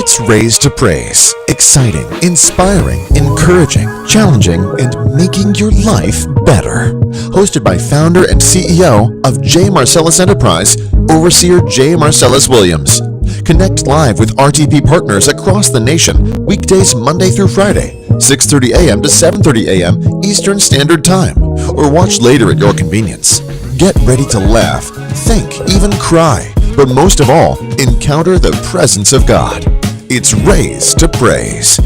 It's Raised to Praise. Exciting, inspiring, encouraging, challenging, and making your life better. Hosted by founder and CEO of J. Marcellas Enterprise, Overseer J. Marcellas Williams. Connect live with RTP partners across the nation, weekdays Monday through Friday, 6:30 a.m. to 7:30 a.m. Eastern Standard Time, or watch later at your convenience. Get ready to laugh, think, even cry, but most of all, encounter the presence of God. It's Raised to Praise.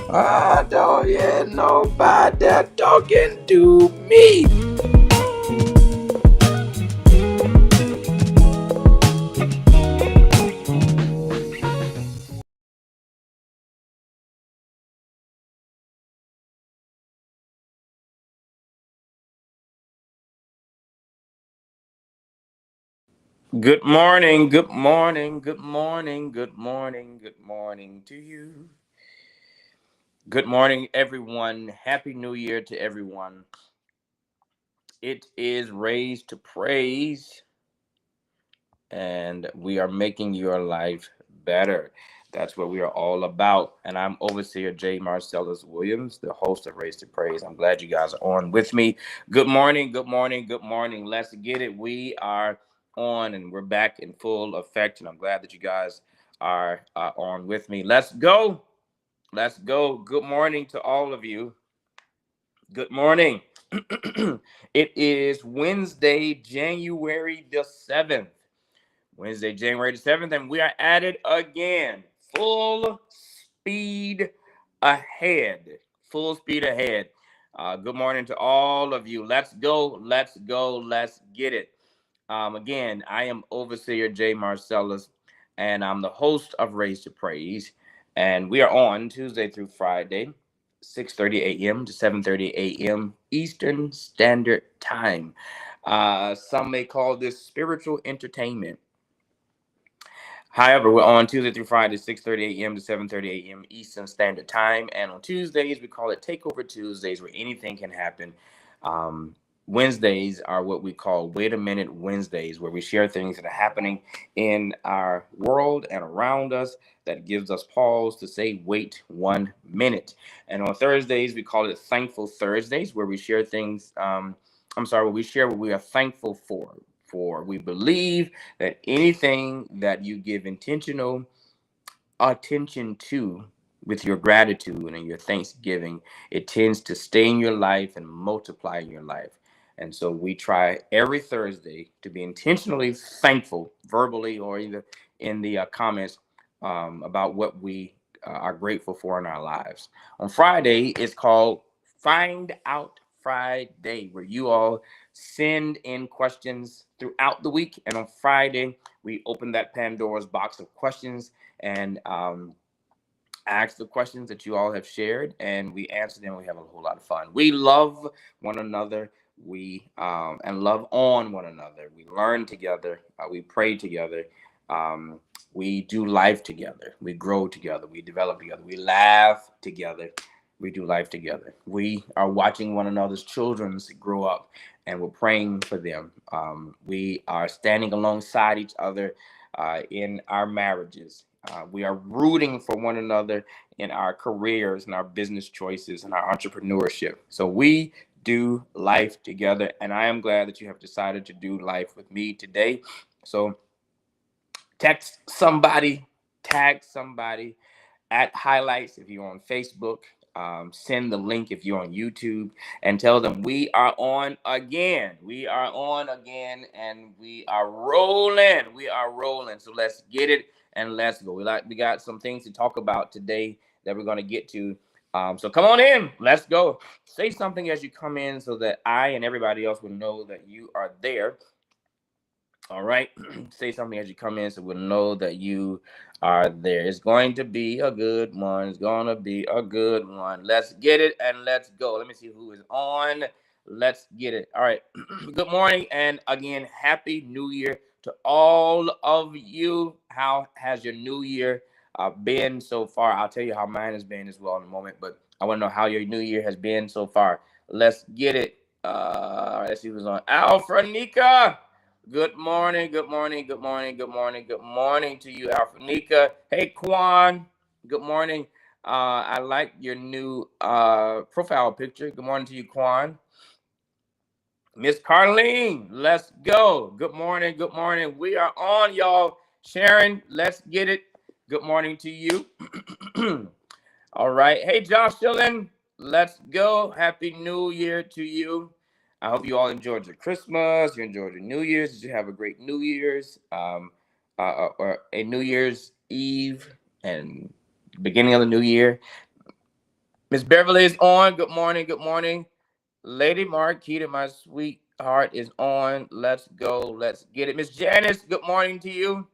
I don't hear nobody talking to me. Good morning, good morning, good morning, good morning, good morning to you. Good morning, everyone. Happy New Year to everyone. It is Raised to Praise, and we are making your life better. That's what we are all about. And I'm Overseer J. Marcellas Williams, the host of Raised to Praise. I'm glad you guys are on with me. Good morning, good morning, good morning. Let's get it. We are on and we're back in full effect. And I'm glad that you guys are on with me. Let's go. Let's go. Good morning to all of you. Good morning. It is Wednesday, January the 7th. Wednesday, January the 7th, and we are at it again. Full speed ahead. Full speed ahead. Good morning to all of you. Let's go. Let's go. Let's get it. Again, I am Overseer J. Marcellas, and I'm the host of Raised to Praise. And we are on Tuesday through Friday, 6:30 a.m. to 7:30 a.m. Eastern Standard Time. Some may call this spiritual entertainment. However, we're on Tuesday through Friday, 6:30 a.m. to 7:30 a.m. Eastern Standard Time. And on Tuesdays, we call it Takeover Tuesdays, where anything can happen. Wednesdays are what we call Wait a Minute Wednesdays, where we share things that are happening in our world and around us that gives us pause to say, wait 1 minute. And on Thursdays, we call it Thankful Thursdays, where we share things, where we share what we are thankful for. We believe that anything that you give intentional attention to with your gratitude and your thanksgiving, it tends to stay in your life and multiply in your life. And so we try every Thursday to be intentionally thankful, verbally or either in the comments, about what we are grateful for in our lives. On Friday, it's called Find Out Friday, where you all send in questions throughout the week. And on Friday, we open that Pandora's box of questions and ask the questions that you all have shared, and we answer them. We have a whole lot of fun. We love one another. We and love on one another. We learn together. We pray together. We do life together. We grow together. We develop together. We laugh together. We do life together. We are watching one another's children grow up, and we're praying for them. We are standing alongside each other in our marriages. We are rooting for one another in our careers and our business choices and our entrepreneurship. So we do life together, and I am glad that you have decided to do life with me today. So text somebody, tag somebody at highlights if you're on Facebook. Send the link if you're on YouTube, and tell them we are on again. We are on again, and we are rolling. We are rolling. So let's get it and let's go. We got some things to talk about today that we're going to get to. So come on in. Let's go. Say something as you come in so that I and everybody else will know that you are there. All right. Say something as you come in so we'll know that you are there. It's going to be a good one. It's going to be a good one. Let's get it and let's go. Let me see who is on. Let's get it. All right. Good morning. And again, Happy New Year to all of you. How has your New Year been so far? I'll tell you how mine has been as well in a moment, but I want to know how your New Year has been so far. Let's get it. All right, let's see who's on. Alfrenica. Good morning. Good morning. Good morning. Good morning. Good morning to you, Alphanika. Hey, Quan. Good morning. I like your new profile picture. Good morning to you, Quan. Miss Carlene, let's go. Good morning. Good morning. We are on, y'all. Sharon, let's get it. Good morning to you. All right. Hey, Josh Dillon, let's go. Happy New Year to you. I hope you all enjoyed your Christmas. You enjoyed your New Year's. Did you have a great New Year's? Or a New Year's Eve and beginning of the new year. Miss Beverly is on. Good morning. Good morning. Lady Marquita, my sweetheart, is on. Let's go. Let's get it. Miss Janice, good morning to you.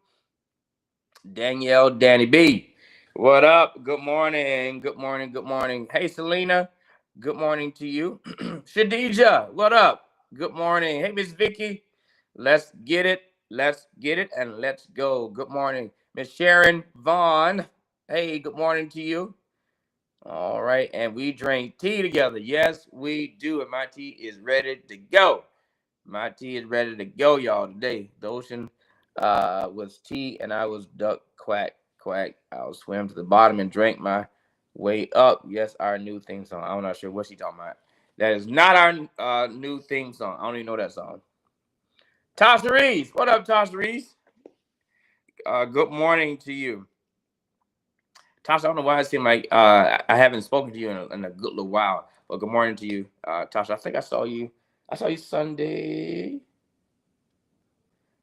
Danielle, Danny B. What up? Good morning. Good morning. Good morning. Hey, Selena. Good morning to you. Shadija, what up? Good morning. Hey, Miss Vicky. Let's get it. Let's get it and let's go. Good morning. Miss Sharon Vaughn. Hey, good morning to you. All right, and we drink tea together. Yes, we do, and my tea is ready to go. My tea is ready to go, y'all. Today, the ocean was tea, and I was duck quack quack. I'll swim to the bottom and drink my way up. Yes, our new theme song. I'm not sure what she talking about. That is not our new theme song. I don't even know that song. Tasha Reese, what up, Tasha Reese? Good morning to you. Tasha, I don't know why it seemed like I haven't spoken to you in a good little while. But good morning to you, Tasha. I think I saw you. I saw you Sunday.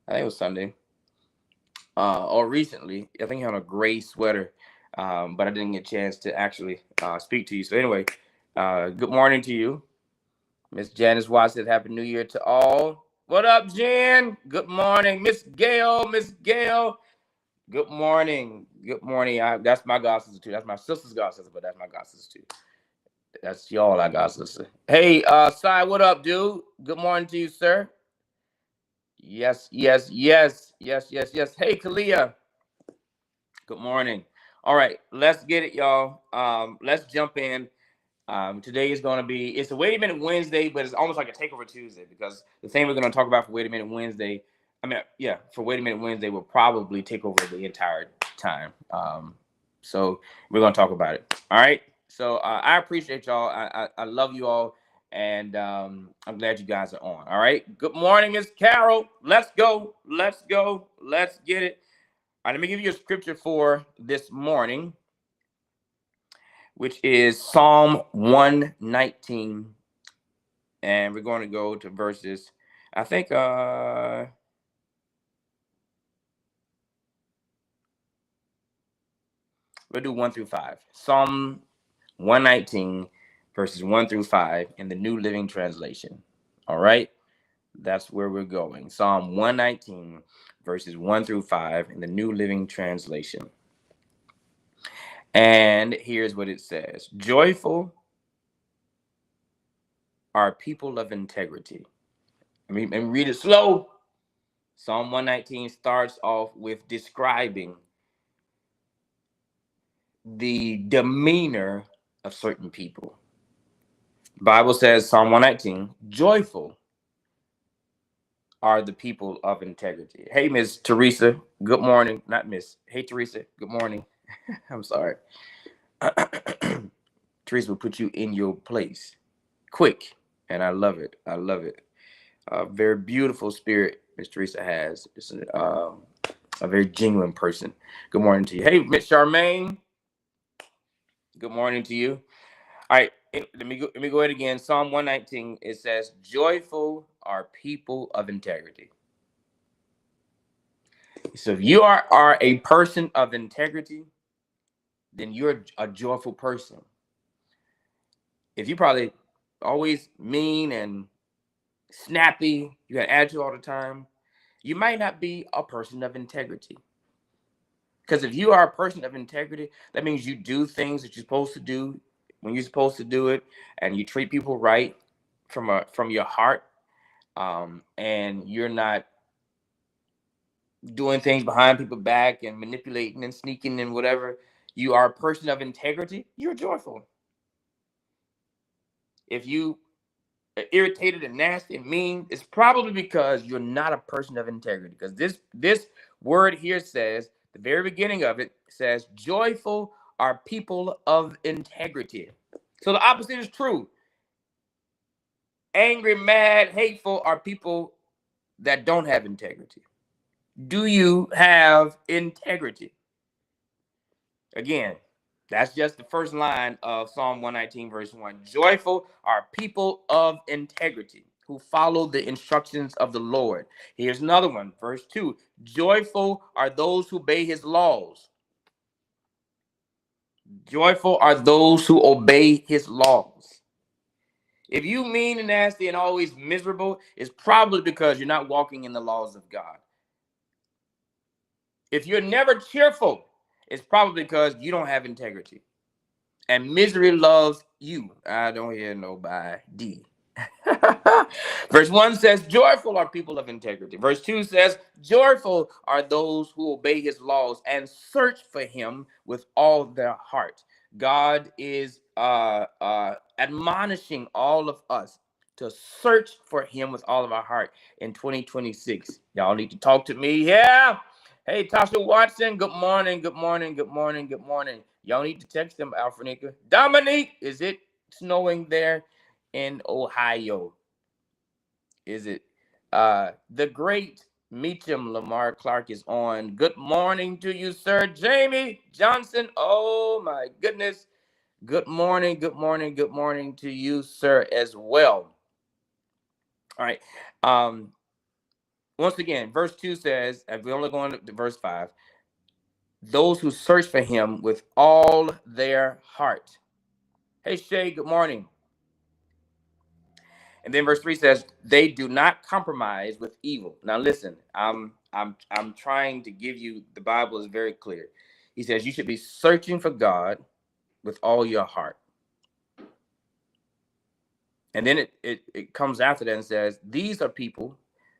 I think it was Sunday. Or recently. I think you had a gray sweater. But I didn't get a chance to actually speak to you. So anyway, good morning to you. Miss Janice Watts said Happy New Year to all. What up, Jan? Good morning. Miss Gail. Miss Gail. Good morning. Good morning. That's my god sister too. That's my sister's god sister, but that's my god sister too. That's y'all I got sister. Hey, Sai, what up, dude? Good morning to you, sir. Yes, yes, yes, yes, yes, yes. Hey, Kalia. Good morning. All right, let's get it, y'all. Let's jump in. Today is going to be, it's a Wait a Minute Wednesday, but it's almost like a Takeover Tuesday because the thing we're going to talk about for Wait a Minute Wednesday, for Wait a Minute Wednesday will probably take over the entire time. So we're going to talk about it. All right. So I appreciate y'all. I love you all. And I'm glad you guys are on. All right. Good morning, Miss Carol. Let's go. Let's go. Let's get it. All right. Let me give you a scripture for this morning, which is Psalm 119. And we're going to go to verses, I think, we'll do 1 through 5. Psalm 119, verses 1 through 5 in the New Living Translation. All right? That's where we're going. Psalm 119, verses 1 through 5 in the New Living Translation. And here's what it says. Joyful are people of integrity. Let me read it slow. Psalm 119 starts off with describing the demeanor of certain people. Bible says, Psalm 119, joyful are the people of integrity. Hey, Miss Teresa, good morning. Not Miss. Hey, Teresa, good morning. I'm sorry. Teresa will put you in your place quick, and I love it. I love it. A very beautiful spirit Miss Teresa has. It's a very genuine person. Good morning to you. Hey, Miss Charmaine. Good morning to you. All right, let me go ahead again. Psalm 119. It says, "Joyful are people of integrity." So if you are a person of integrity, then you're a joyful person. If you probably always mean and snappy, you got attitude all the time, you might not be a person of integrity. Because if you are a person of integrity, that means you do things that you're supposed to do when you're supposed to do it, and you treat people right from your heart, and you're not doing things behind people's back and manipulating and sneaking and whatever. You are a person of integrity. You're joyful. If you irritated and nasty and mean, it's probably because you're not a person of integrity. Because this word here says, the very beginning of it says, joyful are people of integrity. So the opposite is true. Angry, mad, hateful are people that don't have integrity. Do you have integrity? Again, that's just the first line of Psalm 119, verse 1. Joyful are people of integrity who follow the instructions of the Lord. Here's another one, verse 2. Joyful are those who obey his laws. Joyful are those who obey his laws. If you mean and nasty and always miserable, it's probably because you're not walking in the laws of God. If you're never cheerful, it's probably because you don't have integrity. And misery loves you. I don't hear nobody. Verse 1 says, joyful are people of integrity. Verse 2 says, joyful are those who obey his laws and search for him with all their heart. God is admonishing all of us to search for him with all of our heart in 2026. Y'all need to talk to me. Yeah. Hey, Tasha Watson, good morning, good morning, good morning, good morning. Y'all need to text them, Alfrenica. Dominique, is it snowing there in Ohio? Is it? The great Meacham Lamar Clark is on. Good morning to you, sir. Jamie Johnson, oh my goodness. Good morning, good morning, good morning to you, sir, as well. All right. Once again, verse 2 says, if we're only going to verse 5, those who search for him with all their heart. Hey, Shay, good morning. And then verse 3 says, they do not compromise with evil. Now listen, I'm trying to give you, the Bible is very clear. He says you should be searching for God with all your heart. And then it comes after that and says, these are people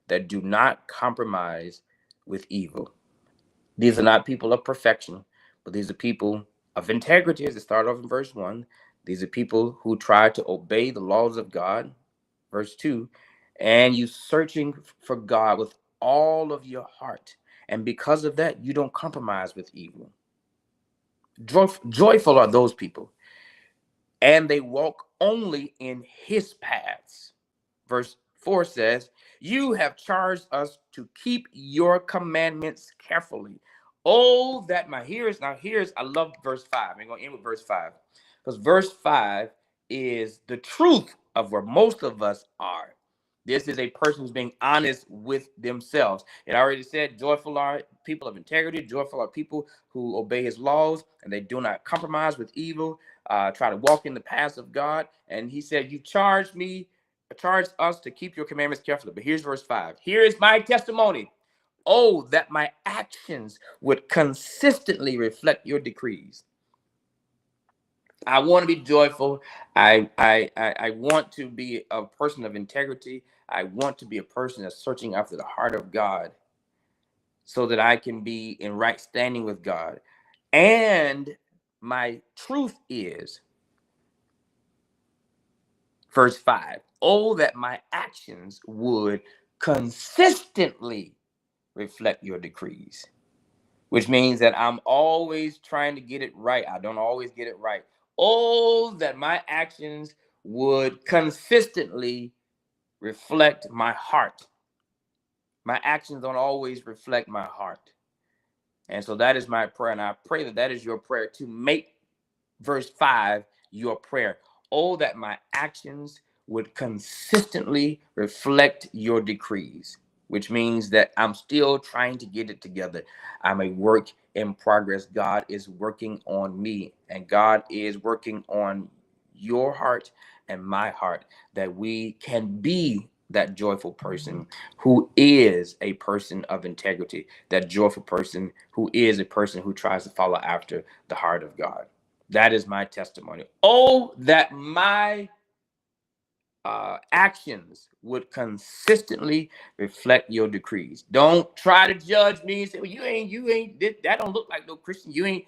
that do not compromise with evil. These are not people of perfection, but these are people of integrity, as it started off in verse 1. These are people who try to obey the laws of God, verse 2. And you searching for God with all of your heart. And because of that, you don't compromise with evil. Joyful are those people. And they walk only in his paths. Verse 4 says, you have charged us to keep your commandments carefully. Oh, that my hearers. Now, I love verse 5. I'm going to end with verse 5. Because verse 5 is the truth of where most of us are. This is a person who's being honest with themselves. It already said, joyful are people of integrity. Joyful are people who obey his laws and they do not compromise with evil, try to walk in the paths of God. And he said, you charged us to keep your commandments carefully. But here's verse 5. Here is my testimony. Oh, that my actions would consistently reflect your decrees. I want to be joyful. I want to be a person of integrity. I want to be a person that's searching after the heart of God so that I can be in right standing with God. And my truth is, verse 5, oh, that my actions would consistently reflect your decrees, which means that I'm always trying to get it right. I don't always get it right. Oh, that my actions would consistently reflect my heart. My actions don't always reflect my heart. And so that is my prayer. And I pray that that is your prayer, to make verse 5 your prayer. Oh, that my actions would consistently reflect your decrees, which means that I'm still trying to get it together. I'm a work in progress. God is working on me, and God is working on your heart and my heart, that we can be that joyful person who is a person of integrity, that joyful person who is a person who tries to follow after the heart of God. That is my testimony. Oh, that my actions would consistently reflect your decrees. Don't try to judge me and say, well, you ain't, that don't look like no Christian. You ain't,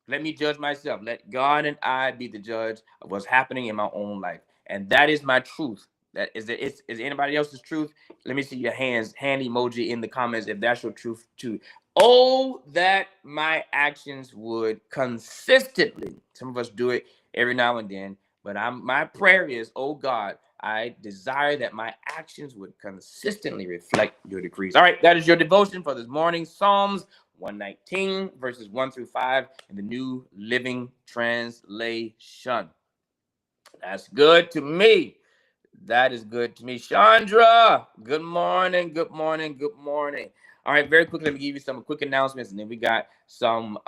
Let me judge myself. Let God and I be the judge of what's happening in my own life. And that is my truth. That is anybody else's truth? Let me see your hand emoji in the comments if that's your truth too. Oh, that my actions would consistently. Some of us do it every now and then, but my prayer is, oh God, I desire that my actions would consistently reflect your decrees. All right, that is your devotion for this morning. Psalms 119, verses 1 through 5 in the New Living Translation. That's good to me. That is good to me. Chandra, good morning, good morning, good morning. All right, very quickly, let me give you some quick announcements, and then we got some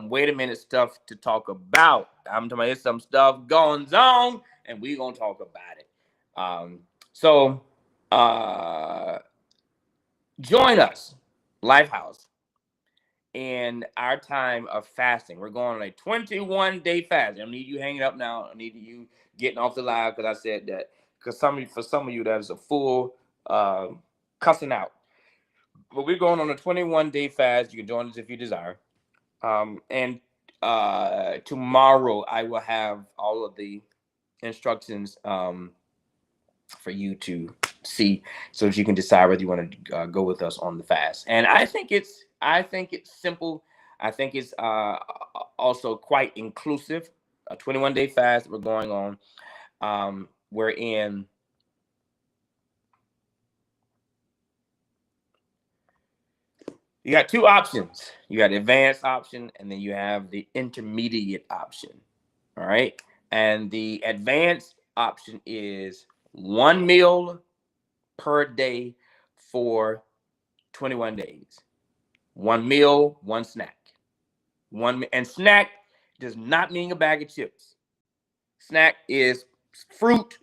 wait a minute stuff to talk about. I'm talking about there's some stuff going on, and we're gonna talk about it. So join us, Lifehouse, in our time of fasting. We're going on a 21-day fast. I don't need you hanging up now. I need you getting off the live because I said that. Because for some of you, that is a full cussing out. But we're going on a 21-day fast. You can join us if you desire. And tomorrow I will have all of the instructions for you to see, so that you can decide whether you want to go with us on the fast. And I think it's simple. I think it's also quite inclusive. A 21-day fast we're going on. We're in. You got two options. You got the advanced option, and then you have the intermediate option. All right. And the advanced option is one meal per day for 21 days. One meal, one snack. And snack does not mean a bag of chips. Snack is fruit,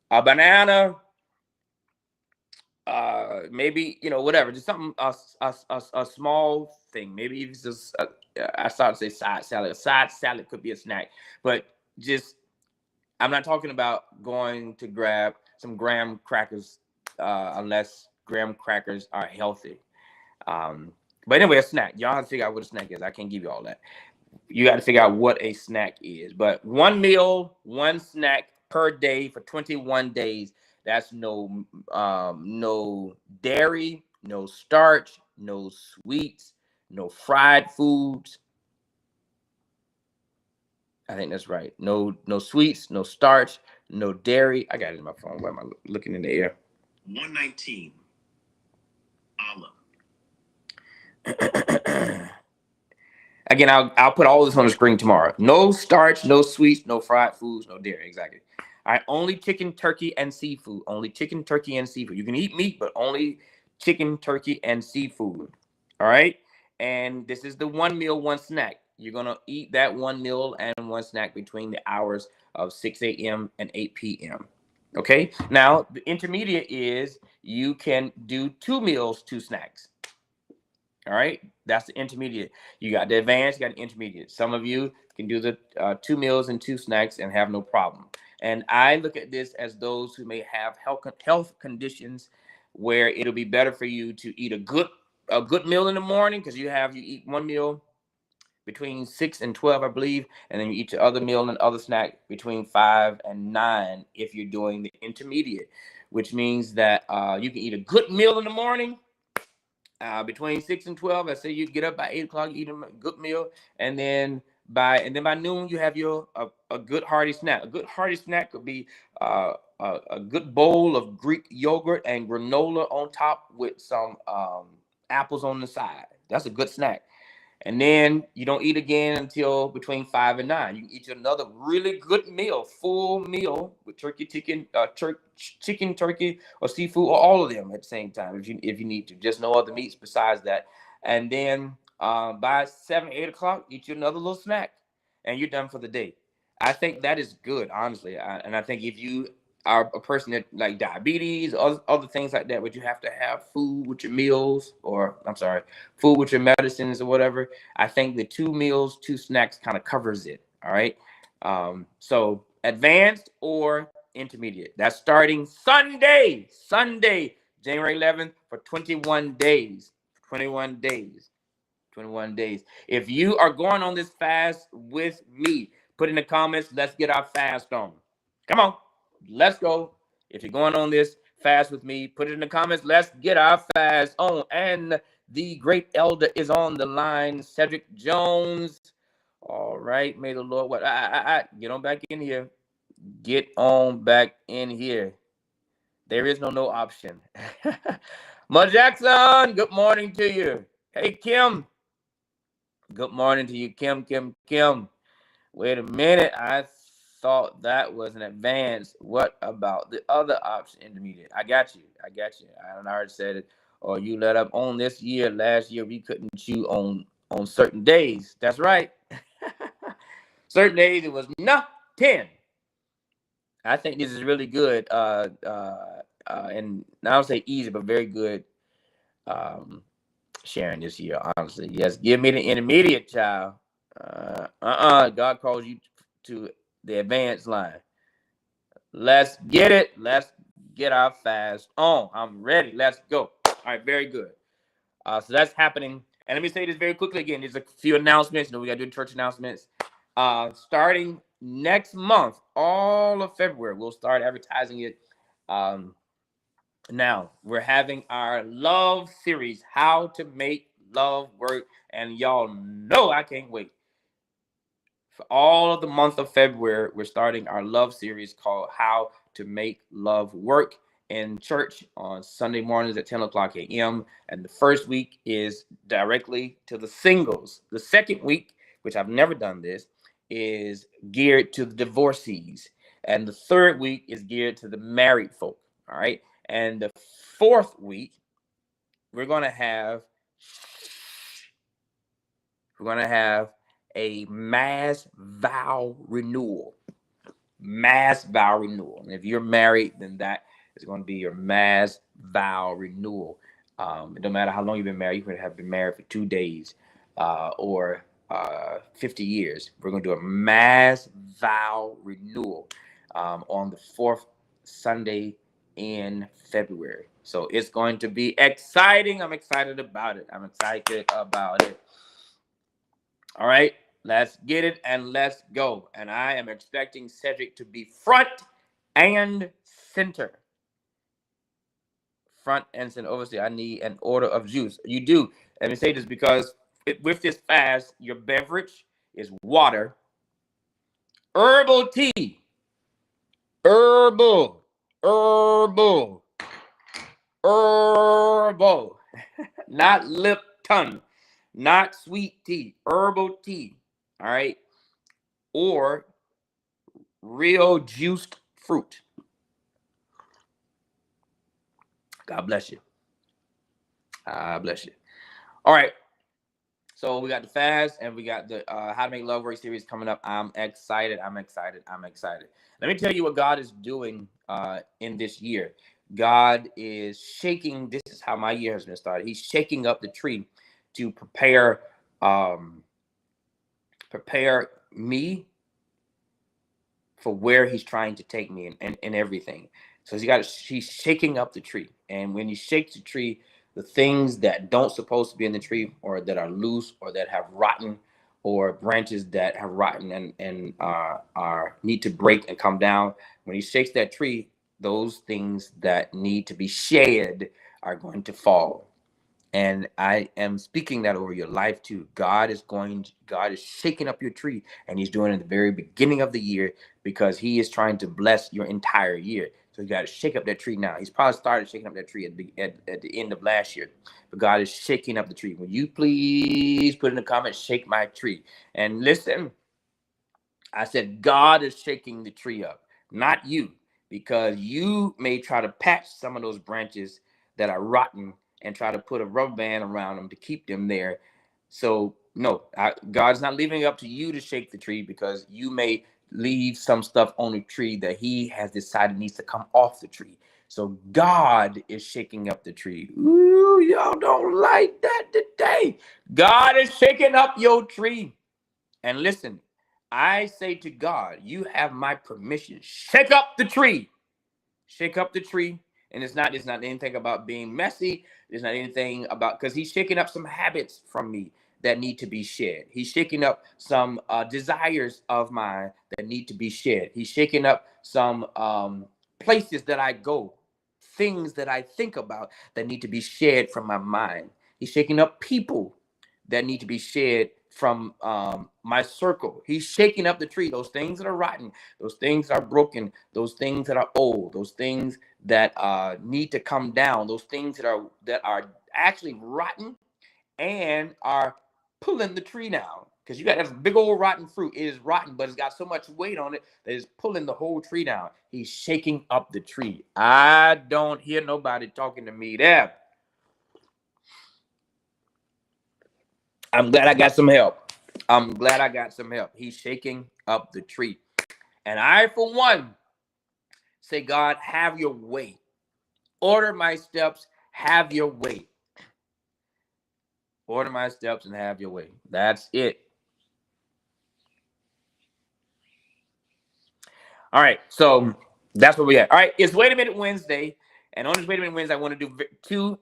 a banana, maybe whatever, just something a small thing. Maybe it's just I started to say side salad. A side salad could be a snack, but just I'm not talking about going to grab some graham crackers unless graham crackers are healthy. But anyway, a snack. Y'all have to figure out what a snack is. I can't give you all that. You got to figure out what a snack is. But one meal, one snack per day for 21 days. That's no dairy, no starch, no sweets, no fried foods. I think that's right. No sweets, no starch, no dairy. I got it in my phone. Why am I looking in the air? 119. Olive. Again, I'll put all this on the screen tomorrow. No starch, no sweets, no fried foods, no dairy. Exactly. All right, only chicken, turkey, and seafood. Only chicken, turkey, and seafood. You can eat meat, but only chicken, turkey, and seafood. All right. And this is the one meal, one snack. You're gonna eat that one meal and one snack between the hours of 6 a.m. and 8 p.m. Okay. Now the intermediate is you can do 2 meals, 2 snacks. All right, that's the intermediate. You got the advanced, you got the intermediate. Some of you can do the 2 meals and 2 snacks and have no problem. And I look at this as those who may have health conditions where it'll be better for you to eat a good meal in the morning, because you eat one meal between 6 and 12, I believe, and then you eat your other meal and other snack between 5 and 9 if you're doing the intermediate, which means that you can eat a good meal in the morning. Between 6 and 12, I say you get up by 8 o'clock, eat a good meal, and then by noon you have your a good hearty snack. A good hearty snack could be a good bowl of Greek yogurt and granola on top with some apples on the side. That's a good snack. And then you don't eat again until between 5 and 9. You can eat another really good meal, full meal with chicken, turkey, or seafood, or all of them at the same time if you need to. Just no other meats besides that. And then by 7, 8 o'clock, eat you another little snack, and you're done for the day. I think that is good, honestly. And I think if you are a person that like diabetes, other things like that, but you have to have food with your meals, or I'm sorry, food with your medicines or whatever. I think the 2 meals, 2 snacks kind of covers it. All right. So advanced or intermediate. That's starting Sunday, January 11th for 21 days. 21 days. 21 days. If you are going on this fast with me, put in the comments, let's get our fast on. Come on, let's go. If you're going on this fast with me, put it in the comments, let's get our fast on. And the great elder is on the line, Cedric Jones. All right, may the Lord, what? Get on back in here. Get on back in here. There is no option. Ma Jackson, good morning to you. Hey, Kim. Good morning to you, Kim. Wait a minute. I thought that was an advance. What about the other option, intermediate? I got you. I already said it. Or you let up on this year. Last year we couldn't chew on certain days. That's right. Certain days it was not 10. I think this is really good. And I don't say easy, but very good. Sharing this year, honestly. Yes, give me the intermediate, child. God calls you to the advanced line. Let's get it. Let's get our fast on. I'm ready. Let's go. All right, very good. So that's happening. And let me say this very quickly again. There's a few announcements. We got to do church announcements. Starting next month, all of February, we'll start advertising it. Now, we're having our love series, How to Make Love Work. And y'all know I can't wait. For all of the month of February, we're starting our love series called How to Make Love Work in church on Sunday mornings at 10 o'clock a.m. And the first week is directly to the singles. The second week, which I've never done this, is geared to the divorcees. And the third week is geared to the married folk. All right. And the fourth week, we're going to have a mass vow renewal. Mass vow renewal. And if you're married, then that is going to be your mass vow renewal. It don't matter how long you've been married. You could have been married for 2 days or 50 years. We're going to do a mass vow renewal on the fourth Sunday in February. So it's going to be exciting. I'm excited about it. All right. Let's get it and let's go. And I am expecting Cedric to be front and center. Front and center. Obviously, I need an order of juice. You do. Let me say this because with this fast, your beverage is water, herbal tea, herbal, not Lipton, not sweet tea, herbal tea. All right. Or real juiced fruit. God bless you. God bless you. All right. So we got the fast and we got the How to Make Love Work series coming up. I'm excited. Let me tell you what God is doing in this year. God is shaking. This is how my year has been started. He's shaking up the tree to prepare me for where he's trying to take me and everything. So he's shaking up the tree. And when he shakes the tree, the things that don't supposed to be in the tree or that are loose or that have rotten or branches that have rotten and are need to break and come down, when he shakes that tree, those things that need to be shed are going to fall. And I am speaking that over your life too. God is shaking up your tree, and he's doing it at the very beginning of the year because he is trying to bless your entire year. So you got to shake up that tree now. He's probably started shaking up that tree at the end of last year, but God is shaking up the tree. Will you please put in the comments, shake my tree? And listen, I said God is shaking the tree up, not you, because you may try to patch some of those branches that are rotten and try to put a rubber band around them to keep them there. So no, God's not leaving it up to you to shake the tree, because you may leave some stuff on the tree that he has decided needs to come off the tree. So God is shaking up the tree. Ooh, y'all don't like that today. God is shaking up your tree. And listen, I say to God, you have my permission. Shake up the tree. Shake up the tree. And it's not anything about being messy. It's not anything about, because he's shaking up some habits from me that need to be shed. He's shaking up some desires of mine that need to be shed. He's shaking up some places that I go, things that I think about that need to be shed from my mind. He's shaking up people that need to be shed from my circle. He's shaking up the tree, those things that are rotten, those things that are broken, those things that are old, those things that need to come down, those things that are actually rotten and are pulling the tree down. Because you got this big old rotten fruit. It is rotten, but it's got so much weight on it that it's pulling the whole tree down. He's shaking up the tree. I don't hear nobody talking to me there. I'm glad I got some help. I'm glad I got some help. He's shaking up the tree. And I, for one, say, God, have your way. Order my steps, have your way. Order my steps and have your way. That's it. All right, so that's where we at. All right, it's Wait a Minute Wednesday. And on this Wait a Minute Wednesday, I want to do two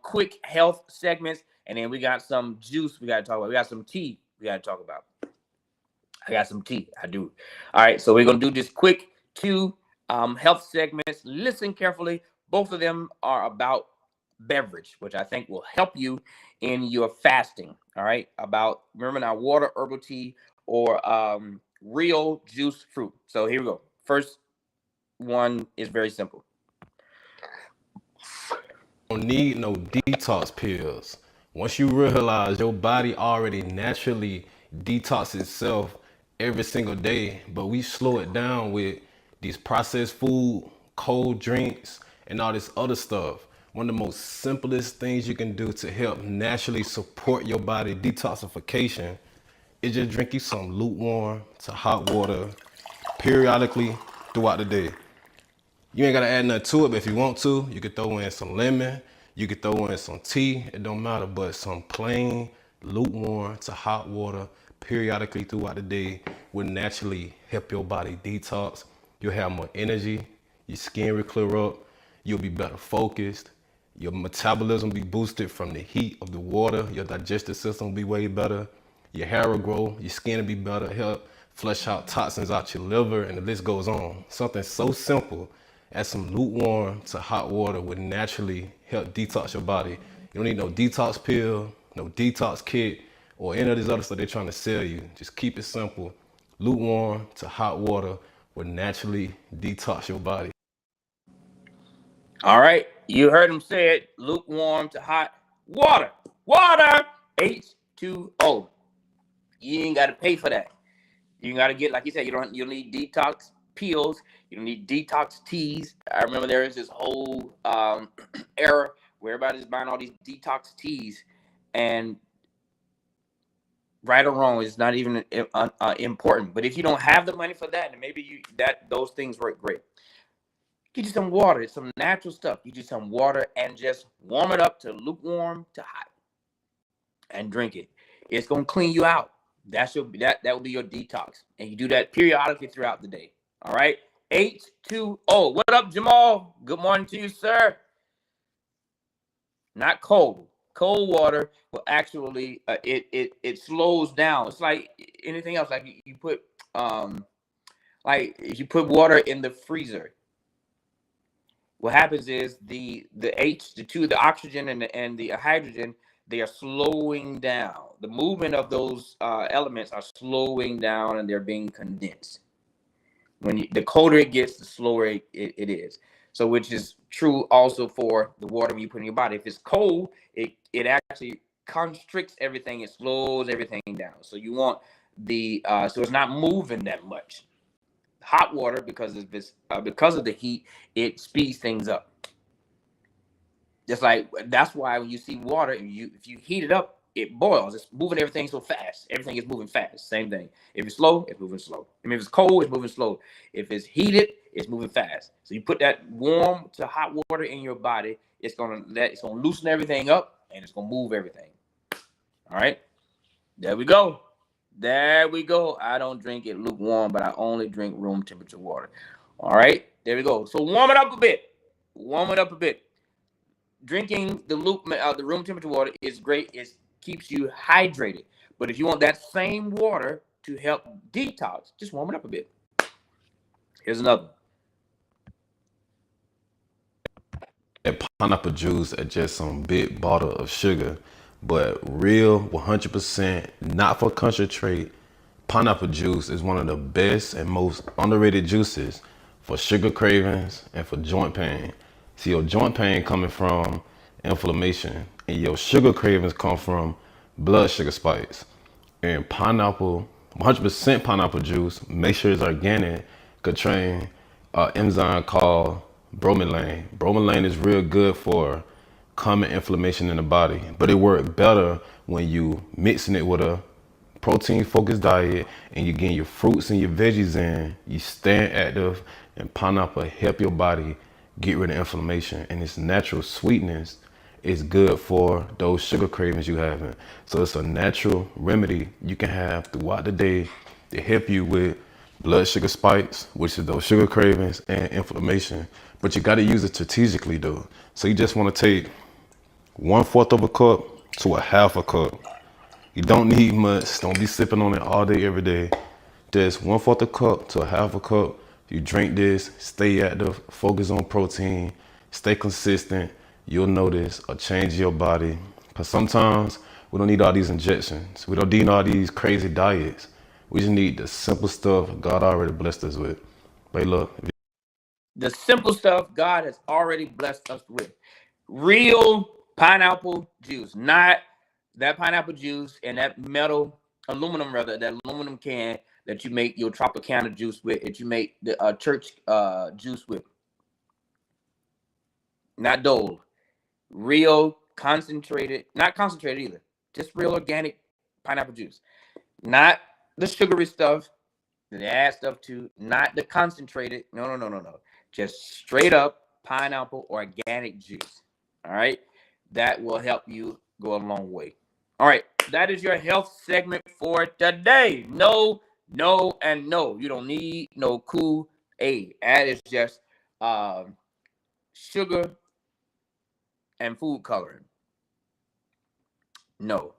quick health segments. And then we got some juice we got to talk about. We got some tea we got to talk about. I got some tea. I do. All right, so we're going to do this quick two health segments. Listen carefully. Both of them are about beverage, which I think will help you in your fasting. All right, about remember now, water, herbal tea, or real juice fruit. So here we go. First one is very simple. Don't need no detox pills. Once you realize your body already naturally detoxes itself every single day, but we slow it down with these processed food, cold drinks, and all this other stuff. One of the most simplest things you can do to help naturally support your body detoxification is just drink you some lukewarm to hot water periodically throughout the day. You ain't gotta add nothing to it, but if you want to, you could throw in some lemon, you could throw in some tea, it don't matter, but some plain lukewarm to hot water periodically throughout the day will naturally help your body detox. You'll have more energy, your skin will clear up, you'll be better focused, your metabolism will be boosted from the heat of the water, your digestive system will be way better, your hair will grow, your skin will be better, help flush out toxins out your liver, and the list goes on. Something so simple as some lukewarm to hot water would naturally help detox your body. You don't need no detox pill, no detox kit, or any of this other stuff they're trying to sell you. Just keep it simple. Lukewarm to hot water would naturally detox your body. All right, you heard him say it. Lukewarm to hot water. Water. H2O. You ain't got to pay for that. You got to get, like you said, you need detox pills. You don't need detox teas. I remember there was this whole era where everybody's buying all these detox teas, and right or wrong is not even important. But if you don't have the money for that, then maybe those things work great. Get you some water, some natural stuff. You just some water and just warm it up to lukewarm to hot, and drink it. It's gonna clean you out. That will be your detox, and you do that periodically throughout the day. All right. H2O. What up, Jamal? Good morning to you, sir. Not cold. Cold water will actually it slows down. It's like anything else. Like you put like if you put water in the freezer, what happens is the oxygen and the hydrogen, they are slowing down. The movement of those elements are slowing down, and they're being condensed. The colder it gets, the slower it is. So, which is true also for the water you put in your body. If it's cold, it actually constricts everything. It slows everything down. So you want so it's not moving that much. Hot water, because of the heat, it speeds things up. Just like that's why when you see water, if you heat it up, it boils. It's moving everything so fast. Everything is moving fast. Same thing. If it's slow, it's moving slow. I mean, if it's cold, it's moving slow. If it's heated, it's moving fast. So you put that warm to hot water in your body, it's gonna loosen everything up, and it's gonna move everything. All right. There we go. There we go. I don't drink it lukewarm, but I only drink room temperature water. All right. There we go. So warm it up a bit. Warm it up a bit. Drinking the room temperature water is great. It's keeps you hydrated. But if you want that same water to help detox, just warm it up a bit. Here's another. Pineapple juice at just some big bottle of sugar, but real 100% not for concentrate. Pineapple juice is one of the best and most underrated juices for sugar cravings and for joint pain. See, your joint pain coming from inflammation, and your sugar cravings come from blood sugar spikes. And pineapple, 100% pineapple juice, make sure it's organic, contain enzyme called bromelain. Bromelain is real good for calming inflammation in the body, but it works better when you mixing it with a protein focused diet and you're getting your fruits and your veggies in, you staying active, and pineapple help your body get rid of inflammation, and its natural sweetness is good for those sugar cravings you having. So it's a natural remedy you can have throughout the day to help you with blood sugar spikes, which is those sugar cravings and inflammation. But you got to use it strategically though. So you just want to take 1/4 of a cup to a half a cup. You don't need much. Don't be sipping on it all day, every day. Just 1/4 a cup to a half a cup. You drink this, stay active, focus on protein, stay consistent. You'll notice a change in your body. Because sometimes we don't need all these injections. We don't need all these crazy diets. We just need the simple stuff God already blessed us with. But look, The simple stuff God has already blessed us with. Real pineapple juice, not that pineapple juice and that that aluminum can that you make your Tropicana juice with, that you make the church juice with. Not Dole. Real concentrated, not concentrated either, just real organic pineapple juice. Not the sugary stuff that they add stuff to, not the concentrated. No. Just straight up pineapple organic juice. All right. That will help you go a long way. All right. That is your health segment for today. No, and no. You don't need no Kool-Aid. That is just sugar and food coloring. No.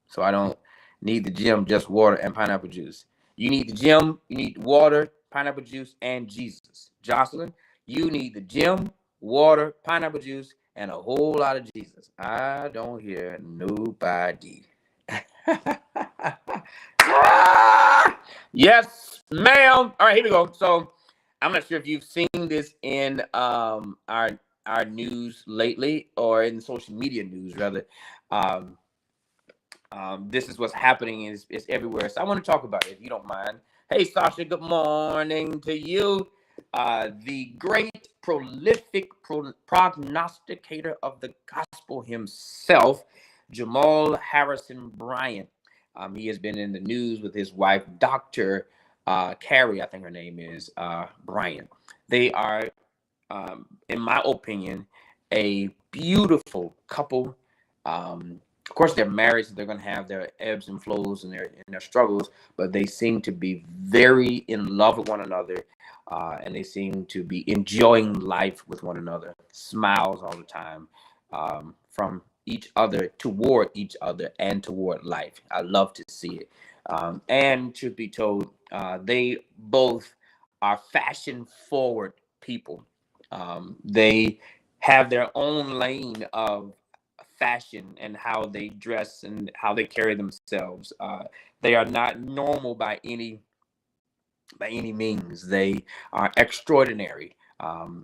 So I don't need the gym, just water and pineapple juice. You need the gym, you need water, pineapple juice, and Jesus. Jocelyn, you need the gym, water, pineapple juice, and a whole lot of Jesus. I don't hear nobody. Yes, ma'am. All right, here we go. So I'm not sure if you've seen this in our news lately, or in social media news rather. This is what's happening, is everywhere. So I want to talk about it, if you don't mind. Hey, Sasha, good morning to you. The great, prolific prognosticator of the gospel himself, Jamal Harrison Bryant. He has been in the news with his wife, Dr. Carrie, I think her name is, Bryant. They are, in my opinion, a beautiful couple. Of course, they're married, so they're going to have their ebbs and flows and their struggles, but they seem to be very in love with one another, and they seem to be enjoying life with one another. Smiles all the time, from each other, toward each other, and toward life. I love to see it. And truth be told, they both are fashion forward people. They have their own lane of fashion and how they dress and how they carry themselves. They are not normal by any means. They are extraordinary,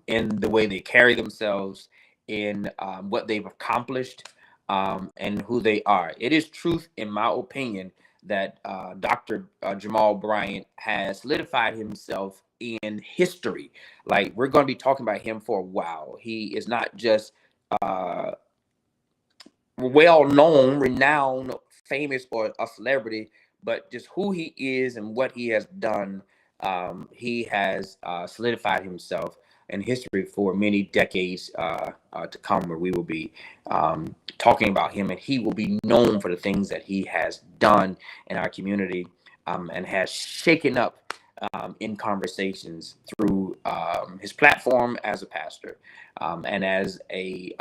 in the way they carry themselves, in what they've accomplished, and who they are. It is truth, in my opinion, that Dr. Jamal Bryant has solidified himself in history. Like, we're going to be talking about him for a while. He is not just well known, renowned, famous, or a celebrity, but just who he is and what he has done. He has solidified himself in history for many decades to come, where we will be talking about him, and he will be known for the things that he has done in our community, and has shaken up in conversations through his platform as a pastor, and as a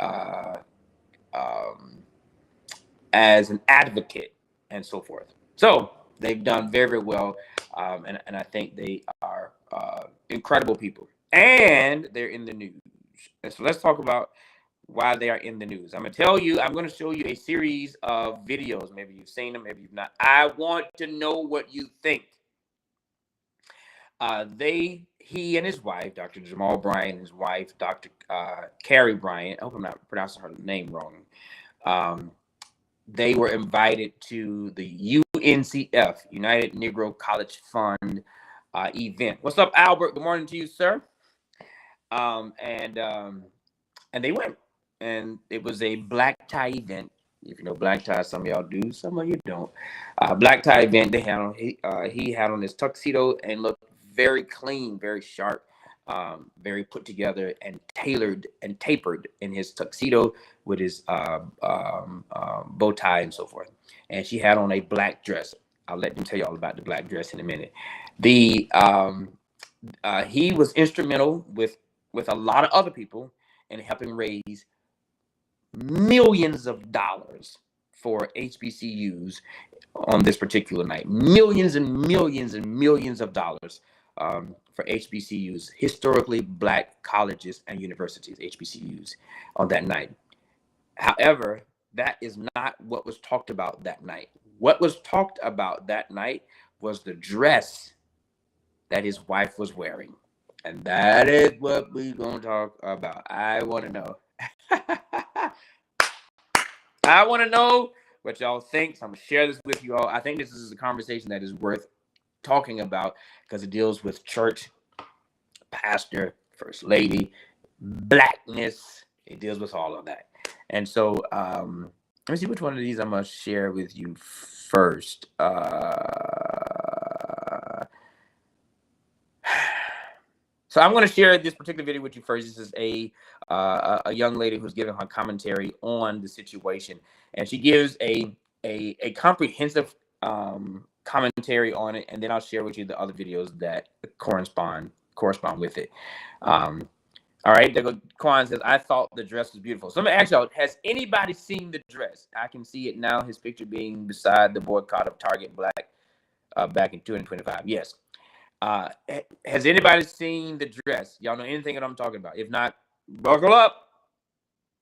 as an advocate and so forth. So they've done very, very well, and I think they are incredible people, and they're in the news. And so let's talk about why they are in the news. I'm going to show you a series of videos. Maybe you've seen them, maybe you've not. I want to know what you think. He and his wife, Dr. Jamal Bryant, and his wife, Dr. Carrie Bryant, I hope I'm not pronouncing her name wrong. They were invited to the UNCF, United Negro College Fund event. What's up, Albert? Good morning to you, sir. And they went, and it was a black tie event. If you know black tie, some of y'all do, some of you don't. Black tie event. They had on he had on his tuxedo and looked very clean, very sharp, very put together and tailored and tapered in his tuxedo with his bow tie and so forth. And she had on a black dress. I'll let them tell you all about the black dress in a minute. He was instrumental with a lot of other people in helping raise millions of dollars for HBCUs on this particular night. Millions and millions and millions of dollars for HBCUs, historically black colleges and universities, HBCUs, on that night. However, that is not what was talked about that night. What was talked about that night was the dress that his wife was wearing. And that is what we're going to talk about. I want to know. I want to know what y'all think. So I'm going to share this with you all. I think this is a conversation that is worth talking about because it deals with church, pastor, first lady, blackness. It deals with all of that. And so let me see which one of these I'm going to share with you first. So I'm going to share this particular video with you first. This is a young lady who's giving her commentary on the situation, and she gives a comprehensive commentary on it, and then I'll share with you the other videos that correspond with it. All right, there go. Quan says, "I thought the dress was beautiful." So I'm gonna ask y'all: has anybody seen the dress? I can see it now. His picture being beside the boycott of Target Black back in 2025. Yes. Has anybody seen the dress? Y'all know anything that I'm talking about? If not, buckle up.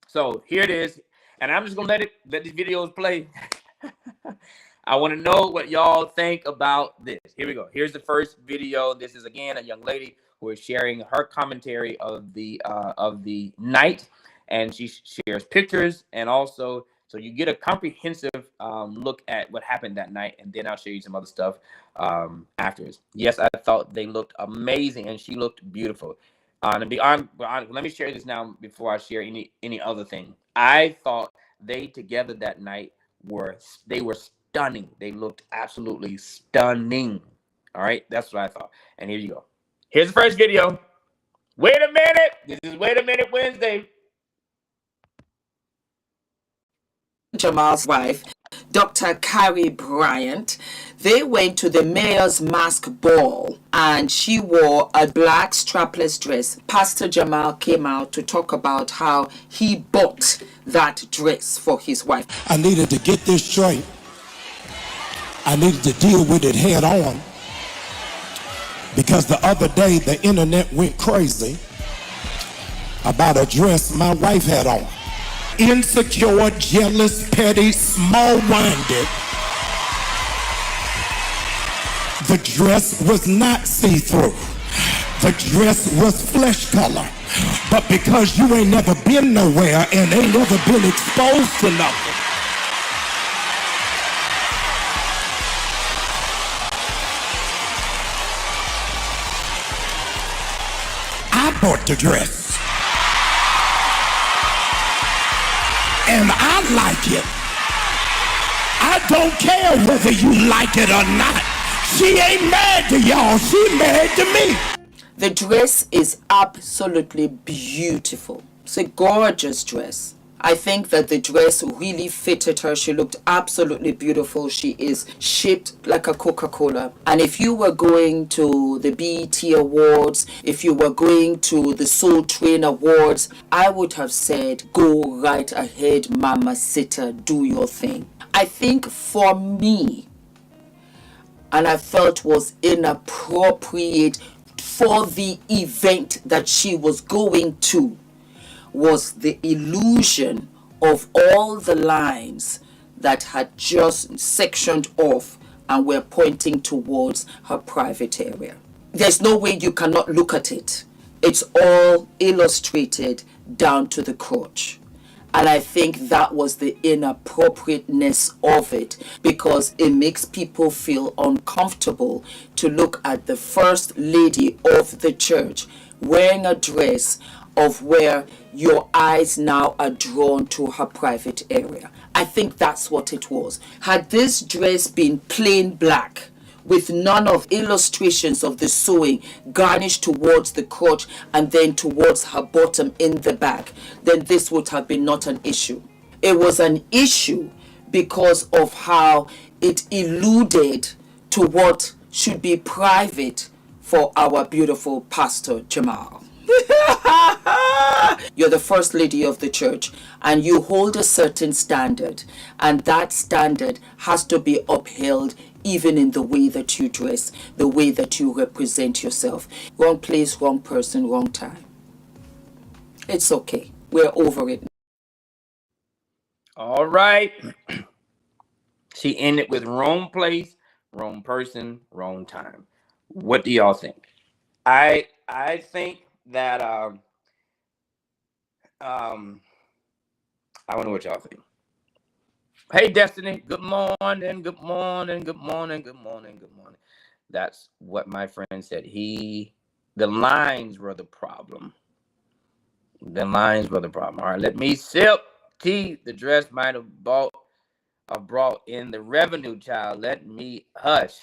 So here it is, and I'm just gonna let these videos play. I want to know what y'all think about this. Here we go. Here's the first video. This is again a young lady who is sharing her commentary of the night, and she shares pictures and also. So you get a comprehensive look at what happened that night, and then I'll show you some other stuff afterwards. Yes, I thought they looked amazing, and she looked beautiful. To be honest, let me share this now before I share any other thing. I thought they together that night were stunning. They looked absolutely stunning. All right, that's what I thought. And here you go. Here's the first video. Wait a minute. This is Wait a Minute Wednesday. Jamal's wife, Dr. Carrie Bryant, they went to the mayor's mask ball and she wore a black strapless dress. Pastor Jamal came out to talk about how he bought that dress for his wife. I needed to get this straight. I needed to deal with it head on because the other day the internet went crazy about a dress my wife had on. Insecure, jealous, petty, small-minded. The dress was not see-through. The dress was flesh color. But because you ain't never been nowhere and ain't never been exposed to nothing, I bought the dress. And I like it. I don't care whether you like it or not. She ain't mad to y'all. She mad to me. The dress is absolutely beautiful. It's a gorgeous dress. I think that the dress really fitted her. She looked absolutely beautiful. She is shaped like a Coca-Cola. And if you were going to the BET Awards, if you were going to the Soul Train Awards, I would have said, go right ahead, Mama Sitter, do your thing. I think for me, and I felt was inappropriate for the event that she was going to, was the illusion of all the lines that had just sectioned off and were pointing towards her private area. There's no way you cannot look at it. It's all illustrated down to the crotch. And I think that was the inappropriateness of it, because it makes people feel uncomfortable to look at the first lady of the church wearing a dress of where your eyes now are drawn to her private area. I think that's what it was. Had this dress been plain black, with none of illustrations of the sewing garnished towards the crotch and then towards her bottom in the back, then this would have been not an issue. It was an issue because of how it alluded to what should be private for our beautiful Pastor Jamal. You're the first lady of the church and you hold a certain standard, and that standard has to be upheld even in the way that you dress, the way that you represent yourself. Wrong place, wrong person, wrong time. It's okay. We're over it. All right. She ended with wrong place, wrong person, wrong time. What do y'all think? I think that I wonder what y'all think. Hey, Destiny. Good morning. Good morning. Good morning. Good morning. Good morning. That's what my friend said. The lines were the problem. The lines were the problem. All right, let me sip tea. The dress might have brought in the revenue, child. Let me hush.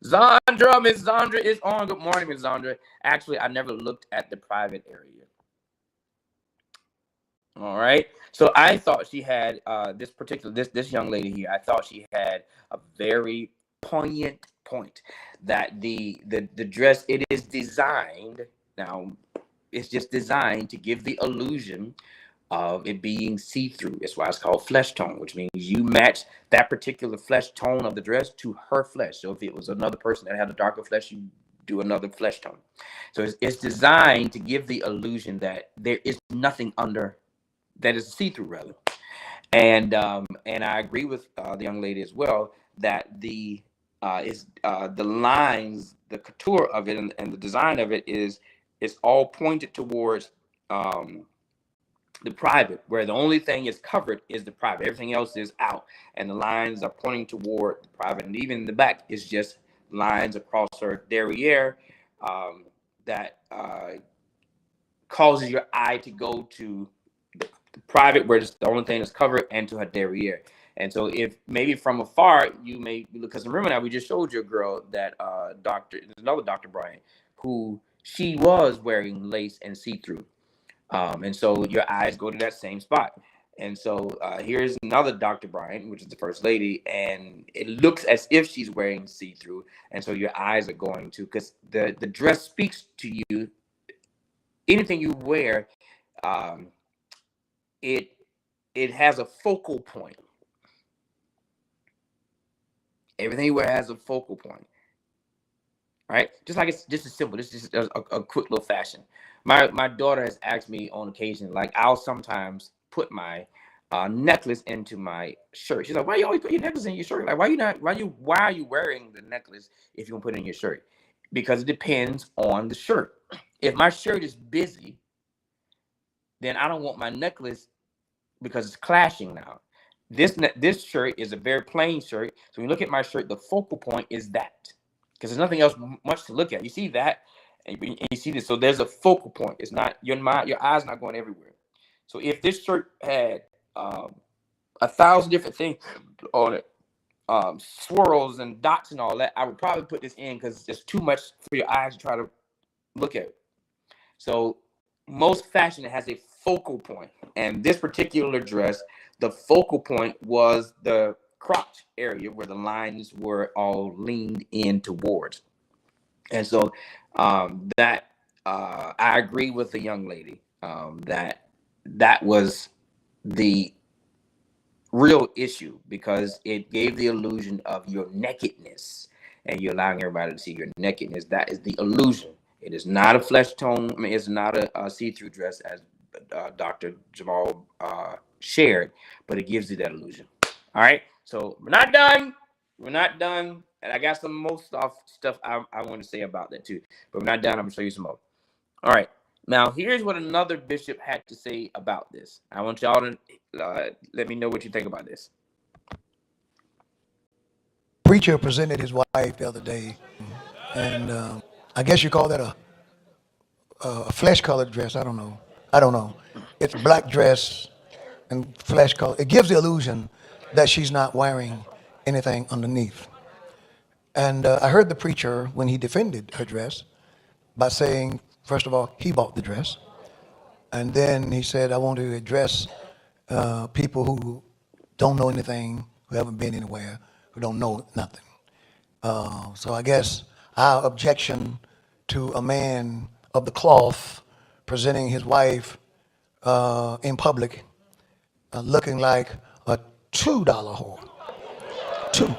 Zandra, Miss Zandra is on. Good morning, Miss Zandra. Actually, I never looked at the private area. All right. So I thought she had this young lady here. I thought she had a very poignant point that the dress, it is designed, now it's just designed to give the illusion of it being see-through. That's why it's called flesh tone, which means you match that particular flesh tone of the dress to her flesh. So if it was another person that had a darker flesh, you do another flesh tone. So it's designed to give the illusion that there is nothing under, that is see-through rather. And I agree with the young lady as well that the lines, the couture of it, and the design of it is all pointed towards the private, where the only thing is covered is the private. Everything else is out, and the lines are pointing toward the private. And even in the back is just lines across her derriere that causes your eye to go to the private, where it's the only thing that's covered, and to her derriere. And so if maybe from afar you may, because remember now we just showed you a girl that another Dr. Bryant, who she was wearing lace and see-through. And so your eyes go to that same spot. And so here's another Dr. Bryant, which is the first lady, and it looks as if she's wearing see-through. And so your eyes are going to, because the dress speaks to you. Anything you wear, it has a focal point. Everything you wear has a focal point. Right? Just like it's just as simple. This is just a quick little fashion. My daughter has asked me on occasion, like I'll sometimes put my necklace into my shirt. She's like, "Why you always put your necklace in your shirt? Like, why are you wearing the necklace if you can put it in your shirt?" Because it depends on the shirt. If my shirt is busy, then I don't want my necklace because it's clashing now. This shirt is a very plain shirt. So when you look at my shirt, the focal point is that. Because there's nothing else much to look at. You see that, and you see this. So there's a focal point. It's not your eyes not going everywhere. So if this shirt had 1,000 different things on it, swirls and dots and all that, I would probably put this in because it's too much for your eyes to try to look at it. So most fashion has a focal point. And this particular dress, the focal point was the crotch area where the lines were all leaned in towards. And so that I agree with the young lady that was the real issue, because it gave the illusion of your nakedness, and you're allowing everybody to see your nakedness. That is the illusion. It is not a flesh tone. I mean, it's not a see-through dress, as Dr. Jamal shared, but it gives you that illusion. All right, so we're not done. We're not done, and I got some more stuff I want to say about that too. But we're not done. I'm gonna show you some more. All right. Now, here's what another bishop had to say about this. I want y'all to let me know what you think about this. Preacher presented his wife the other day, and I guess you call that a flesh-colored dress. I don't know. I don't know. It's a black dress and flesh color. It gives the illusion that she's not wearing anything underneath. And I heard the preacher, when he defended her dress, by saying, first of all, he bought the dress. And then he said, I want to address people who don't know anything, who haven't been anywhere, who don't know nothing. So I guess our objection to a man of the cloth presenting his wife in public looking like a $2 whore. Two.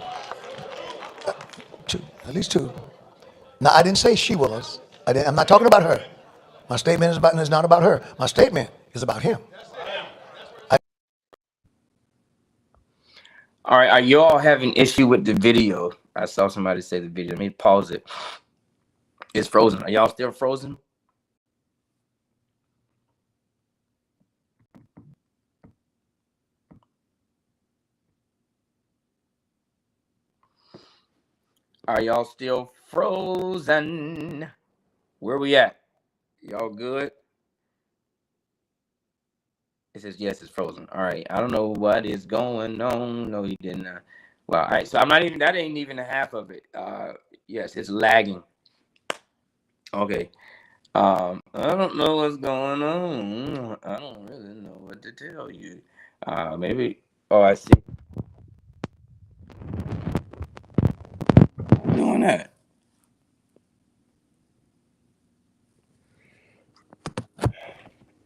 Two. At least two. Now, I didn't say she was. I'm not talking about her. My statement is not about her. My statement is about him. All right, are you all having issue with the video? I saw somebody say the video. Let me pause it. It's frozen. Are y'all still frozen? Are y'all still frozen? Where we at? Y'all good? It says yes, it's frozen. All right. I don't know what is going on. No, he didn't. Well, all right. So I'm not even. That ain't even a half of it. Yes, it's lagging. Okay. I don't know what's going on. I don't really know what to tell you. Maybe. Oh, I see. Doing that.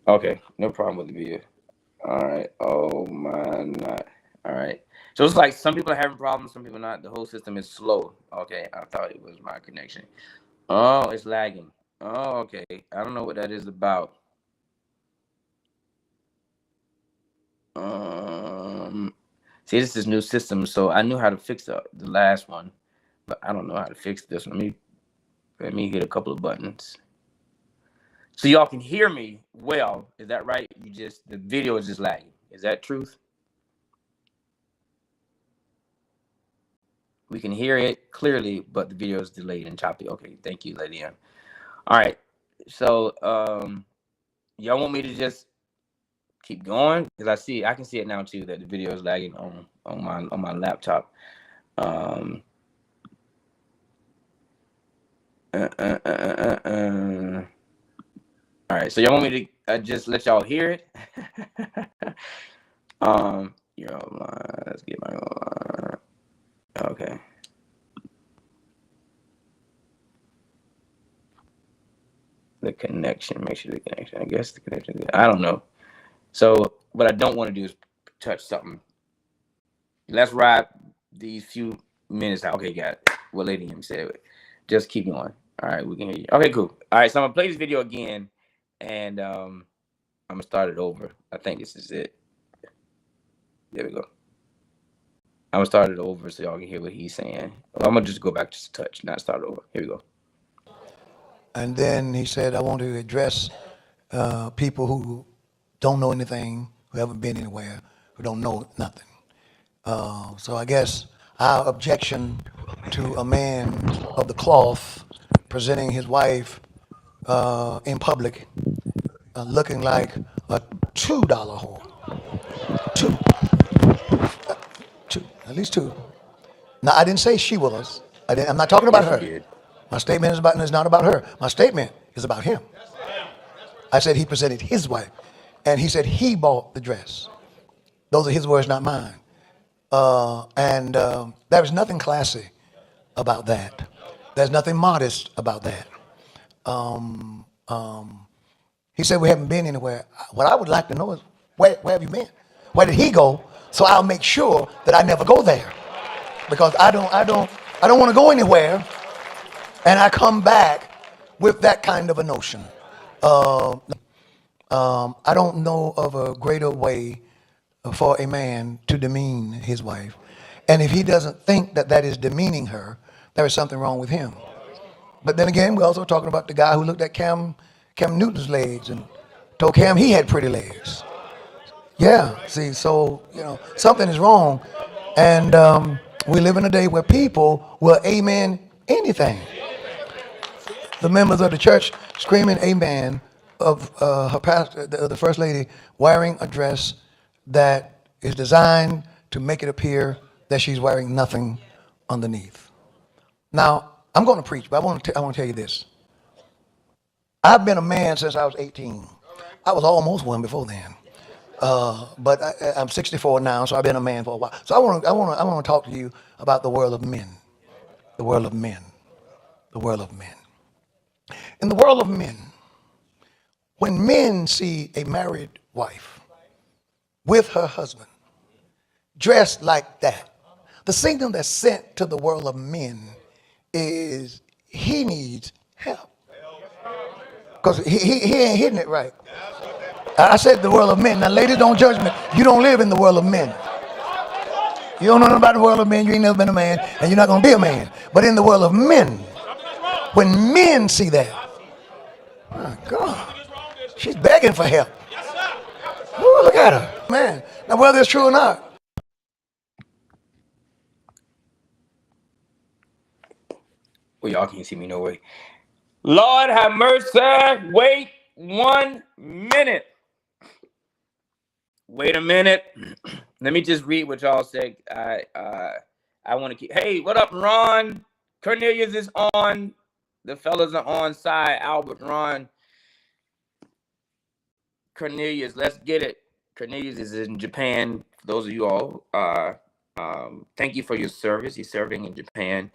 Okay, no problem with the video. All right. Oh my not. All right. So it's like some people are having problems, some people not. The whole system is slow. Okay, I thought it was my connection. Oh, it's lagging. Oh, okay. I don't know what that is about. See, this is new system, so I knew how to fix the last one, but I don't know how to fix this. Let me hit a couple of buttons. So y'all can hear me well. Is that right? The video is just lagging. Is that truth? We can hear it clearly, but the video is delayed and choppy. Okay, thank you, Lady M. All right. So y'all want me to just keep going? Because I can see it now too, that the video is lagging on my laptop. All right, so y'all want me to just let y'all hear it? Let's get my okay. The connection, make sure the connection. I guess the connection. I don't know. So what I don't want to do is touch something. Let's ride these few minutes out. Okay, got it. What Lady M said. Just keep going. All right, we can hear you. Okay, cool. All right, so I'm gonna play this video again, and I'm gonna start it over. I think this is it. There we go. I'm gonna start it over so y'all can hear what he's saying. Well, I'm gonna just go back just a touch, not start over. Here we go. And then he said, I want to address people who don't know anything, who haven't been anywhere, who don't know nothing. So I guess our objection to a man of the cloth presenting his wife in public looking like a $2 whore. Two. Two. At least two. Now, I didn't say she was. I'm not talking about her. My statement is not about her. My statement is about him. I said he presented his wife. And he said he bought the dress. Those are his words, not mine. And there was nothing classy about that. There's nothing modest about that. He said we haven't been anywhere. What I would like to know is where have you been? Where did he go? So I'll make sure that I never go there, because I don't want to go anywhere, and I come back with that kind of a notion. I don't know of a greater way for a man to demean his wife, and if he doesn't think that that is demeaning her, there is something wrong with him. But then again, we're also talking about the guy who looked at Cam Newton's legs and told Cam he had pretty legs. Yeah, see, so, something is wrong. And we live in a day where people will amen anything. The members of the church screaming amen of her pastor, the first lady, wearing a dress that is designed to make it appear that she's wearing nothing underneath. Now, I'm going to preach, but I want to tell you this. I've been a man since I was 18. I was almost one before then. But I'm 64 now, so I've been a man for a while. So I want to talk to you about the world of men. The world of men. The world of men. In the world of men, when men see a married wife with her husband dressed like that, the signal that's sent to the world of men is he needs help. Because he ain't hitting it right. I said the world of men. Now, ladies, don't judge me. You don't live in the world of men. You don't know nothing about the world of men. You ain't never been a man, and you're not going to be a man. But in the world of men, when men see that, my God, she's begging for help. Ooh, look at her. Man, now whether it's true or not. Well, y'all can't see me no way. Lord have mercy. Wait 1 minute. Wait a minute. Let me just read what y'all said. I want to keep. Hey, what up, Ron? Cornelius is on. The fellas are on side. Albert, Ron, Cornelius. Let's get it. Cornelius is in Japan. For those of you all, thank you for your service. He's serving in Japan.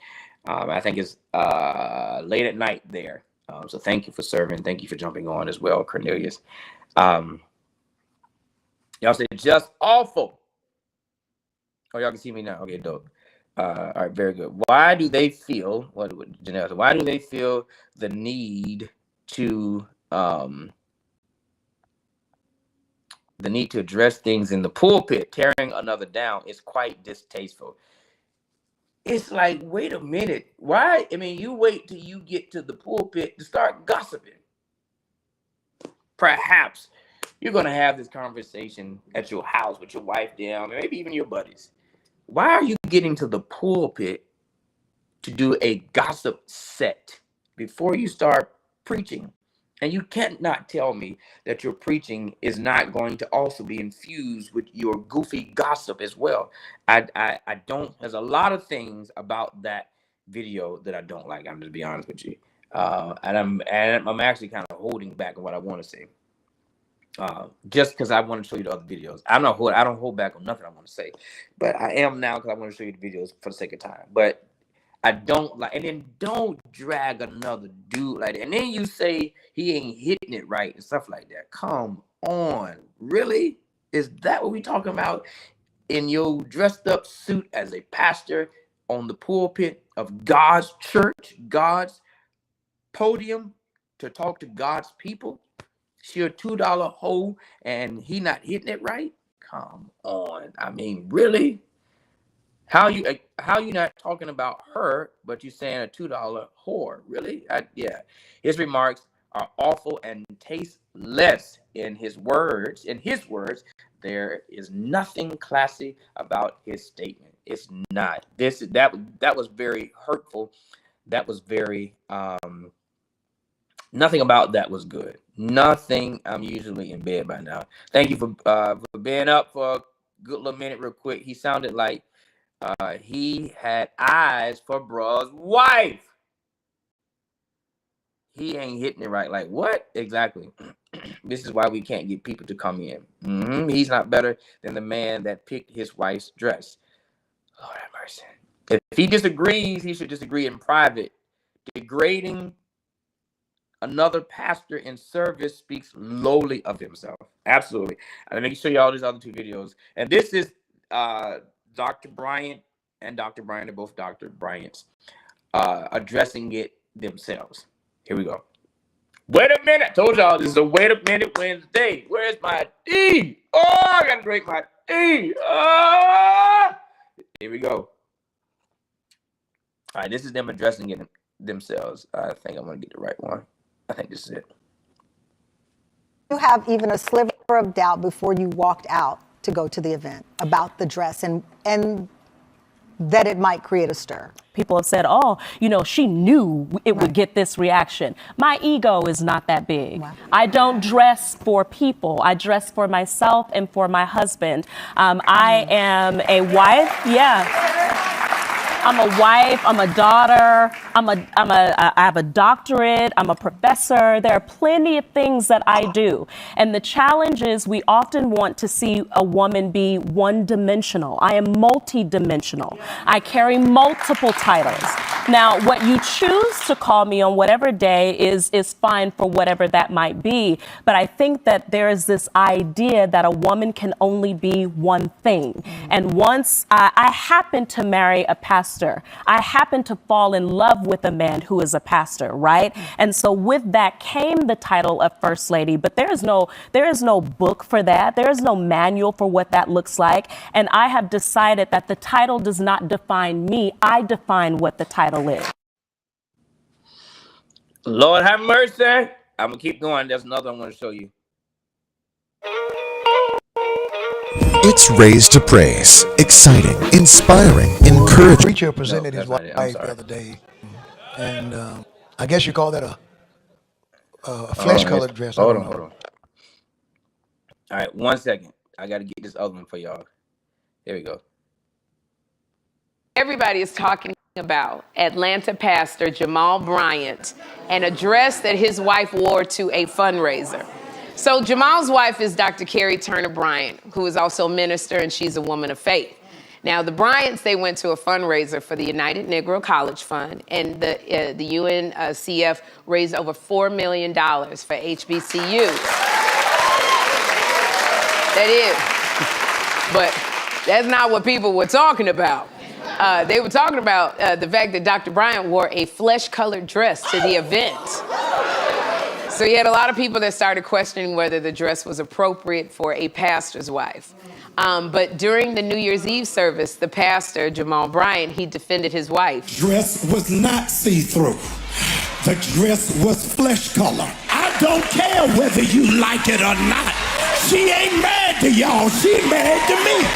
I think it's late at night there. So thank you for serving. Thank you for jumping on as well, Cornelius. Y'all say just awful. Oh, y'all can see me now. Okay, dope. All right, very good. Why do they feel Janelle? Why do they feel the need to address things in the pulpit? Tearing another down is quite distasteful. It's like, wait a minute. Why? I mean, you wait till you get to the pulpit to start gossiping. Perhaps you're going to have this conversation at your house with your wife down, maybe even your buddies. Why are you getting to the pulpit to do a gossip set before you start preaching? And you can't not tell me that your preaching is not going to also be infused with your goofy gossip as well. I don't. There's a lot of things about that video that I don't like. I'm just be honest with you, and I'm actually kind of holding back on what I want to say. Just because I want to show you the other videos. I don't hold back on nothing I want to say, but I am now because I want to show you the videos for the sake of time. But I don't like, and then don't drag another dude like that. And then you say he ain't hitting it right and stuff like that. Come on, really? Is that what we talking about? In your dressed up suit as a pastor on the pulpit of God's church, God's podium to talk to God's people? She a $2 hoe and he not hitting it right? Come on. I mean, really? How you not talking about her, but you saying a $2 whore? Really? Yeah. His remarks are awful and tasteless. In his words, there is nothing classy about his statement. It's not. That was very hurtful. That was very nothing about that was good. Nothing. I'm usually in bed by now. Thank you for being up for a good little minute real quick. He sounded like he had eyes for bruh's wife. He ain't hitting it right. Like what? Exactly. This is why we can't get people to come in. He's not better than the man that picked his wife's dress. Lord have mercy. If he disagrees, he should disagree in private. Degrading another pastor in service speaks lowly of himself. Absolutely. Let me show you all these other two videos. And this is Dr. Bryant and Dr. Bryant. They're both Dr. Bryants addressing it themselves. Here we go. Wait a minute. I told y'all this is a Wait a Minute Wednesday. Where's my tea? Oh, I got to drink my tea. Here we go. All right, this is them addressing it themselves. I think I'm going to get the right one. I think this is it. You have even a sliver of doubt before you walked out to go to the event about the dress and that it might create a stir. People have said, oh, she knew it would get this reaction. My ego is not that big. Wow. I don't dress for people. I dress for myself and for my husband. I am a wife. Yeah. I'm a wife, I'm a daughter, I have a doctorate, I'm a professor. There are plenty of things that I do. And the challenge is we often want to see a woman be one-dimensional. I am multi-dimensional. I carry multiple titles. Now, what you choose to call me on whatever day is fine for whatever that might be. But I think that there is this idea that a woman can only be one thing. And once I happen to marry a pastor, I happen to fall in love with a man who is a pastor, right? And so with that came the title of First Lady, but there is no book for that. There is no manual for what that looks like. And I have decided that the title does not define me. I define what the title is. Lord have mercy. I'm going to keep going. There's another one I want to show you. It's Raised to Praise. Exciting, inspiring, encouraging. Preacher presented his wife the other day, and I guess you call that a flesh-colored dress. Hold on. All right, 1 second. I got to get this other one for y'all. Here we go. Everybody is talking about Atlanta pastor Jamal Bryant and a dress that his wife wore to a fundraiser. So Jamal's wife is Dr. Carrie Turner Bryant, who is also a minister, and she's a woman of faith. Now, the Bryants, they went to a fundraiser for the United Negro College Fund, and the UNCF raised over $4 million for HBCUs. That is. But that's not what people were talking about. They were talking about the fact that Dr. Bryant wore a flesh-colored dress to the event. So you had a lot of people that started questioning whether the dress was appropriate for a pastor's wife. But during the New Year's Eve service, the pastor, Jamal Bryant, he defended his wife. Dress was not see-through. The dress was flesh color. I don't care whether you like it or not. She ain't mad to y'all. She mad to me.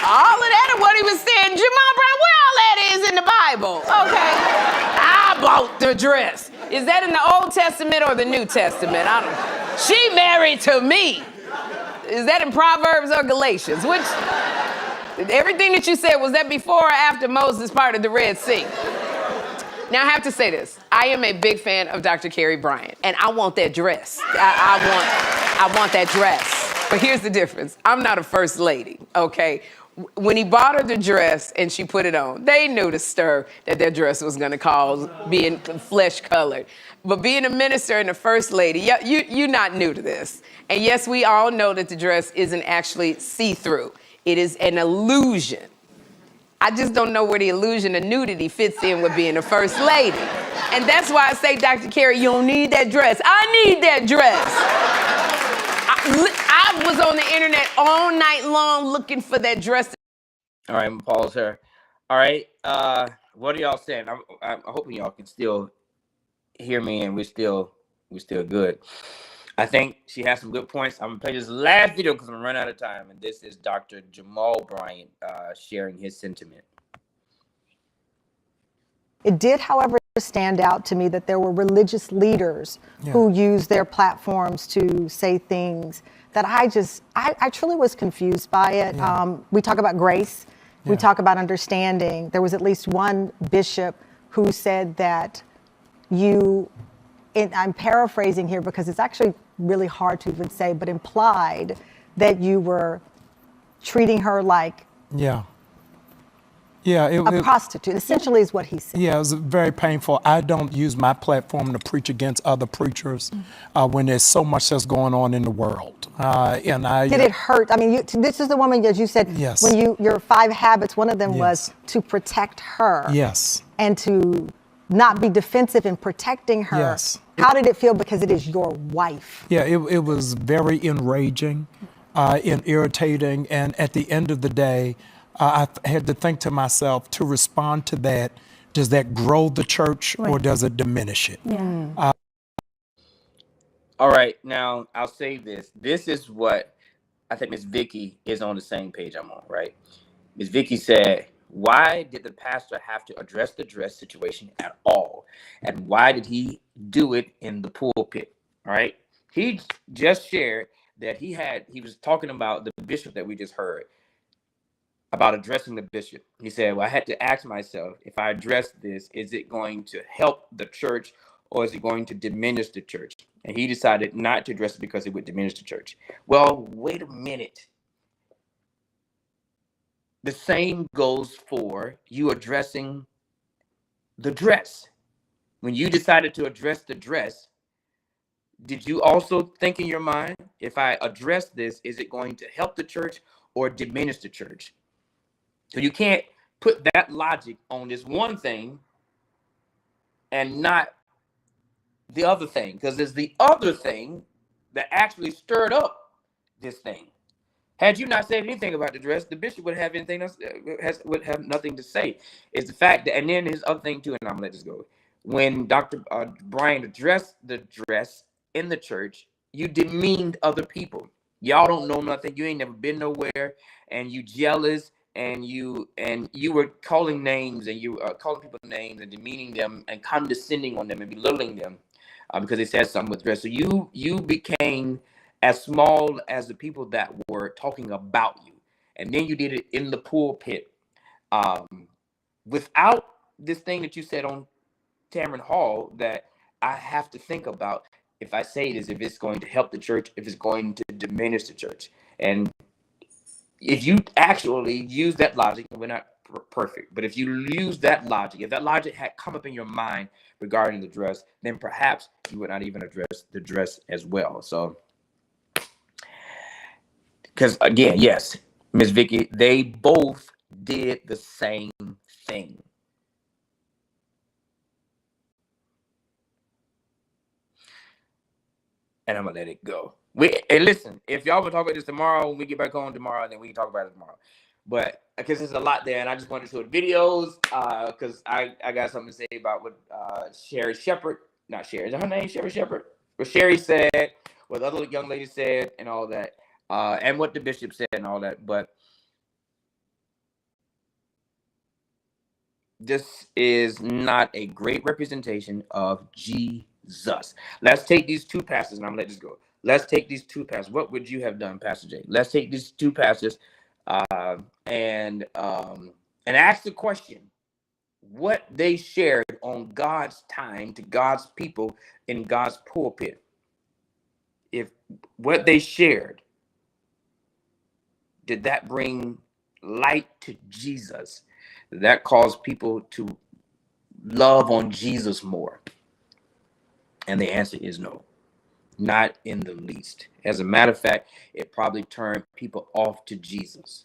All of that is what he was saying. Jamal Bryant, where all that is in the Bible? Okay. I bought the dress. Is that in the Old Testament or the New Testament? I don't. She married to me. Is that in Proverbs or Galatians? Which, everything that you said, was that before or after Moses parted the Red Sea? Now, I have to say this. I am a big fan of Dr. Carrie Bryant, and I want that dress. I want that dress. But here's the difference. I'm not a first lady, okay? When he bought her the dress and she put it on, they knew the stir that their dress was going to cause, being flesh-colored. But being a minister and a first lady, you're not new to this. And yes, we all know that the dress isn't actually see-through. It is an illusion. I just don't know where the illusion of nudity fits in with being a first lady. And that's why I say, Dr. Carrie, you don't need that dress. I need that dress. I was on the internet all night long looking for that dress. All right, I'm gonna pause her. All right, what are y'all saying? I'm hoping y'all can still hear me and we're still good. I think she has some good points. I'm gonna play this last video because I'm running out of time, and this is Dr. Jamal Bryant sharing his sentiment. It did, however, stand out to me that there were religious leaders who used their platforms to say things that I truly was confused by it. We talk about grace. We talk about understanding. There was at least one bishop who said that you I'm paraphrasing here because it's actually really hard to even say, but implied that you were treating her like Yeah. Yeah, a prostitute, essentially is what he said. yeah, it was very painful. I don't use my platform to preach against other preachers when there's so much that's going on in the world. And I Did it hurt? I mean, this is the woman, as you said, Yes. when your 5 habits, one of them Yes. was to protect her. Yes. And to not be defensive in protecting her. Yes. How did it feel because it is your wife? Yeah, it was very enraging and irritating. And at the end of the day, I had to think to myself, to respond to that, does that grow the church or does it diminish it? All right, now I'll say this. This is what I think Miss Vicky is on the same page I'm on, right? Miss Vicky said, why did the pastor have to address the dress situation at all? And why did he do it in the pulpit? All right. He just shared that he was talking about the bishop that we just heard, about addressing the bishop. He said, well, I had to ask myself, if I address this, is it going to help the church or is it going to diminish the church? And he decided not to address it because it would diminish the church. Well, wait a minute. The same goes for you addressing the dress. When you decided to address the dress, did you also think in your mind, if I address this, is it going to help the church or diminish the church? So you can't put that logic on this one thing and not the other thing, because there's the other thing that actually stirred up this thing. Had you not said anything about the dress, the bishop would have anything else, would have nothing to say. It's the fact that, and then his other thing too, and I'm gonna let this go. When Dr. Brian addressed the dress in the church, you demeaned other people. Y'all don't know nothing. You ain't never been nowhere, and you jealous, and you were calling names, and you calling people names and demeaning them and condescending on them and belittling them because they said something with dress. So you became as small as the people that were talking about you. And then you did it in the pulpit. Without this thing that you said on Tamron Hall that I have to think about if I say this, if it's going to help the church, if it's going to diminish the church. And if you actually use that logic, we're not perfect, but if you use that logic, if that logic had come up in your mind regarding the dress, then perhaps you would not even address the dress as well. So, because again, yes, Miss Vicky, they both did the same thing. And I'm gonna let it go. And listen, if y'all want to talk about this tomorrow, when we get back home tomorrow, then we can talk about it tomorrow. But because there's a lot there, and I just wanted to show the videos because I got something to say about what Sherry Shepherd, not Sherry, is that her name, Sherry Shepherd? What Sherry said, what the other young lady said, and all that, and what the bishop said, and all that. But this is not a great representation of Jesus. Let's take these two pastors, and I'm gonna let this go. Let's take these two pastors. What would you have done, Pastor Jay? Let's take these two pastors and ask the question: what they shared on God's time to God's people in God's pulpit. If what they shared, did that bring light to Jesus? Did that cause people to love on Jesus more? And the answer is no, not in the least. As a matter of fact, it probably turned people off to Jesus,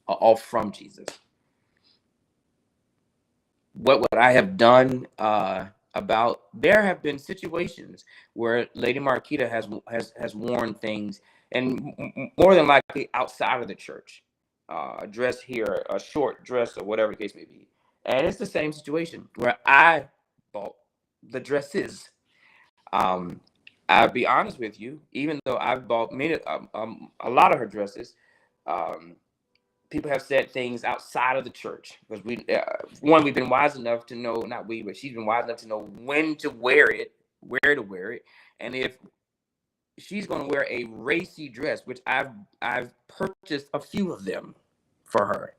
or off from Jesus. What would I have done about? There have been situations where Lady Marquita has worn things, and more than likely outside of the church, a dress here, a short dress, or whatever the case may be. And it's the same situation where I bought the dresses. I'll be honest with you, even though I've bought a lot of her dresses, people have said things outside of the church because we've been wise enough to know, not we, but she's been wise enough to know when to wear it, where to wear it, and if she's going to wear a racy dress, which I've purchased a few of them for her.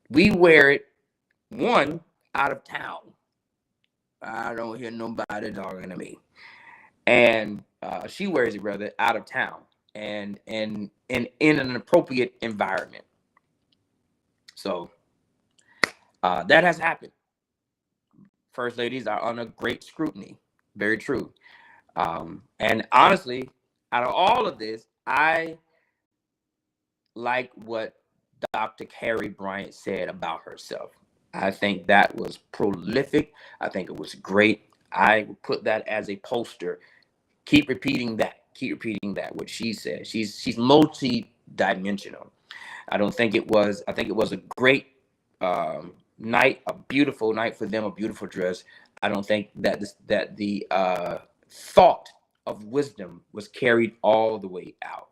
We wear it, one, out of town. I don't hear nobody talking to me. And she wears it rather out of town and in an appropriate environment. So that has happened. First ladies are under great scrutiny. Very true. And honestly, out of all of this, I like what Dr. Carrie Bryant said about herself. I think that was prolific. I think it was great. I would put that as a poster. Keep repeating that. Keep repeating that. What she said. She's multi-dimensional. I think it was a great night, a beautiful night for them, a beautiful dress. I don't think that the thought of wisdom was carried all the way out.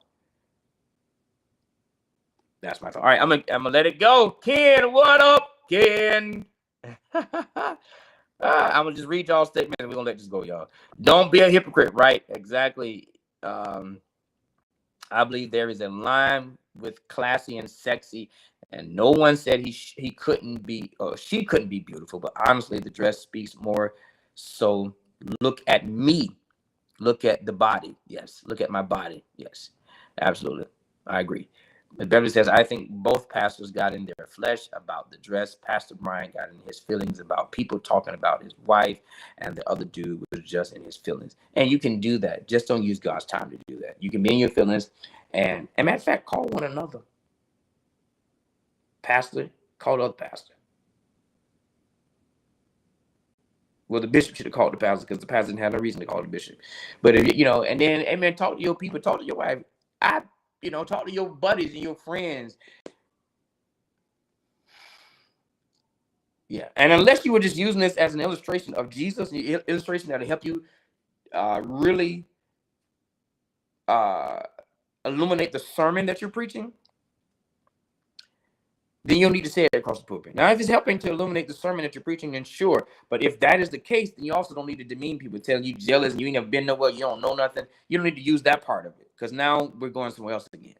That's my thought. All right, I'm gonna let it go. Ken, what up, Ken? I'm gonna just read y'all's statement and we're gonna let this go, y'all. Don't be a hypocrite, right? Exactly. I believe there is a line with classy and sexy, and no one said he couldn't be or she couldn't be beautiful, but honestly, the dress speaks more. So look at me. Look at the body. Yes. Look at my body. Yes. Absolutely. I agree. But Beverly says, I think both pastors got in their flesh about the dress. Pastor Brian got in his feelings about people talking about his wife, and the other dude was just in his feelings. And you can do that. Just don't use God's time to do that. You can be in your feelings, and matter of fact, call one another. Pastor, call the other pastor. Well, the bishop should have called the pastor because the pastor didn't have no reason to call the bishop. But if and then, amen, talk to your people, talk to your wife. Talk to your buddies and your friends. Yeah, and unless you were just using this as an illustration of Jesus, an illustration that'll help you really illuminate the sermon that you're preaching, then you'll need to say it across the pulpit. Now, if it's helping to illuminate the sermon that you're preaching, then sure. But if that is the case, then you also don't need to demean people, tell you jealous and you ain't never been nowhere, you don't know nothing. You don't need to use that part of it because now we're going somewhere else again.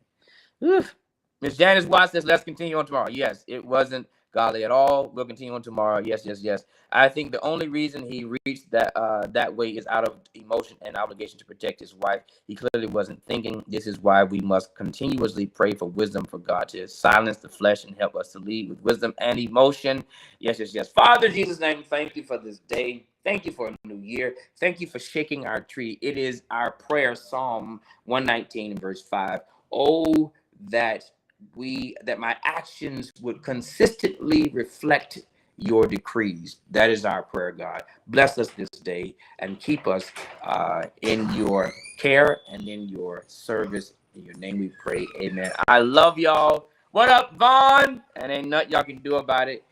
Miss Janice Watts says, let's continue on tomorrow. Yes, it wasn't godly at all. We'll continue on tomorrow. Yes, yes, yes. I think the only reason he reached that way is out of emotion and obligation to protect his wife. He clearly wasn't thinking. This is why we must continuously pray for wisdom for God to silence the flesh and help us to lead with wisdom and emotion. Yes, yes, yes. Father, in Jesus' name, thank you for this day. Thank you for a new year. Thank you for shaking our tree. It is our prayer, Psalm 119, verse 5. Oh, that my actions would consistently reflect your decrees. That is our prayer, God. Bless us this day and keep us in your care and in your service. In your name we pray. Amen. I love y'all. What up, Vaughn? And ain't nothing y'all can do about it.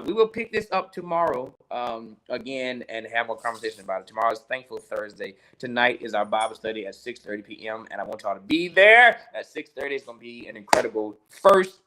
We will pick this up tomorrow again and have more conversation about it. Tomorrow is Thankful Thursday. Tonight is our Bible study at 6:30 p.m. And I want y'all to be there at 6:30. It's going to be an incredible first